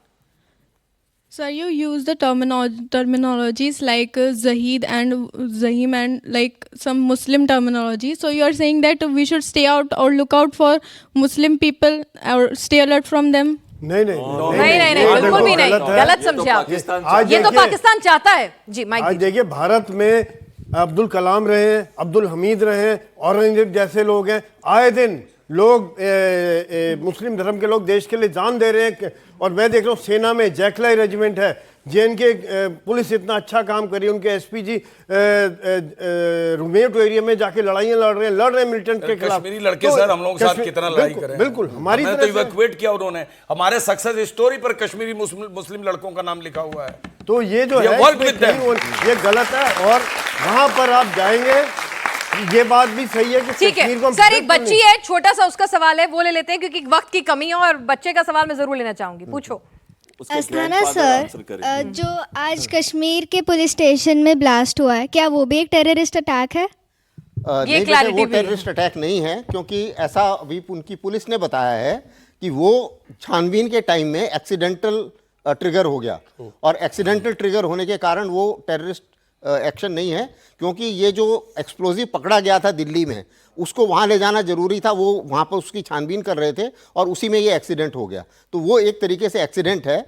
Sir, you use the terminologies like Zahid and Zahim and like some Muslim terminology. So you are saying that we should stay out or look out for Muslim people or stay alert from them? नहीं, बिल्कुल भी नहीं, गलत समझे आप। ये तो पाकिस्तान चाहता है जी। माइक आज देखिए, भारत में अब्दुल कलाम रहे हैं, अब्दुल हमीद रहे हैं, औरंगजेब जैसे लोग हैं। आए दिन लोग मुस्लिम धर्म के लोग देश के लिए जान दे रहे हैं। और मैं देख रहा हूँ सेना में जैकलाई रेजिमेंट है, JNK पुलिस इतना अच्छा काम कर रही है, उनके SP जी रुमेट एरिया में जाके लड़ाइयाँ लड़ रहे हैं मिलिटेंट के खिलाफ। कश्मीरी लड़के सर हम लोगों के साथ कितना लड़ाई कर रहे हैं। बिल्कुल हमारी तो इवैक्यूएट किया उन्होंने, हमारे सक्सेस स्टोरी पर कश्मीरी मुस्लिम लड़कों का नाम लिखा हुआ है। तो ये जो है ये गलत है, और वहां पर आप जाएंगे, ये बात भी सही है कि ठीक है सर। एक बच्ची है, छोटा सा उसका सवाल है, वो ले लेते हैं क्योंकि वक्त की कमी है, और बच्चे का सवाल मैं जरूर लेना चाहूंगी। पूछो। अस्थाना सर, जो आज कश्मीर के पुलिस स्टेशन में ब्लास्ट हुआ है, क्या वो भी एक टेररिस्ट अटैक है? नहीं बेटे, वो टेररिस्ट अटैक नहीं है, क्योंकि ऐसा अभी उनकी पुलिस ने बताया है कि वो छानबीन के टाइम में एक्सीडेंटल ट्रिगर हो गया, और एक्सीडेंटल ट्रिगर होने के कारण वो टेररिस्ट एक्शन नहीं है, क्योंकि ये जो एक्सप्लोजिव पकड़ा गया था दिल्ली में, उसको वहाँ ले जाना जरूरी था, वो वहाँ पर उसकी छानबीन कर रहे थे, और उसी में ये एक्सीडेंट हो गया। तो वो एक तरीके से एक्सीडेंट है,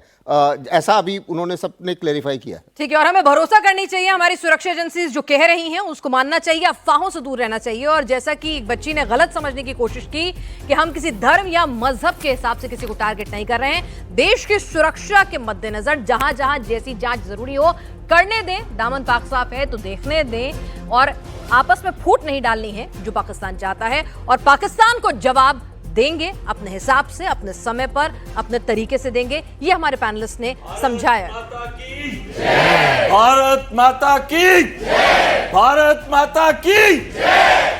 ऐसा अभी उन्होंने सबने क्लेरिफाई किया है। ठीक है, और हमें भरोसा करनी चाहिए, हमारी सुरक्षा एजेंसीज जो कह रही हैं उसको मानना चाहिए, अफवाहों से दूर रहना चाहिए। और जैसा कि एक बच्ची ने गलत समझने की कोशिश की कि हम किसी धर्म या मजहब के हिसाब से किसी को टारगेट नहीं कर रहे हैं, देश की सुरक्षा के मद्देनजर जहां जहां जैसी जांच जरूरी हो करने दें। दामन पाक साफ है तो देखने दें, और आपस में फूट नहीं डालनी है जो पाकिस्तान चाहता है, और पाकिस्तान को जवाब देंगे अपने हिसाब से, अपने समय पर, अपने तरीके से देंगे। ये हमारे पैनलिस्ट ने समझाया। भारत माता की, भारत माता की।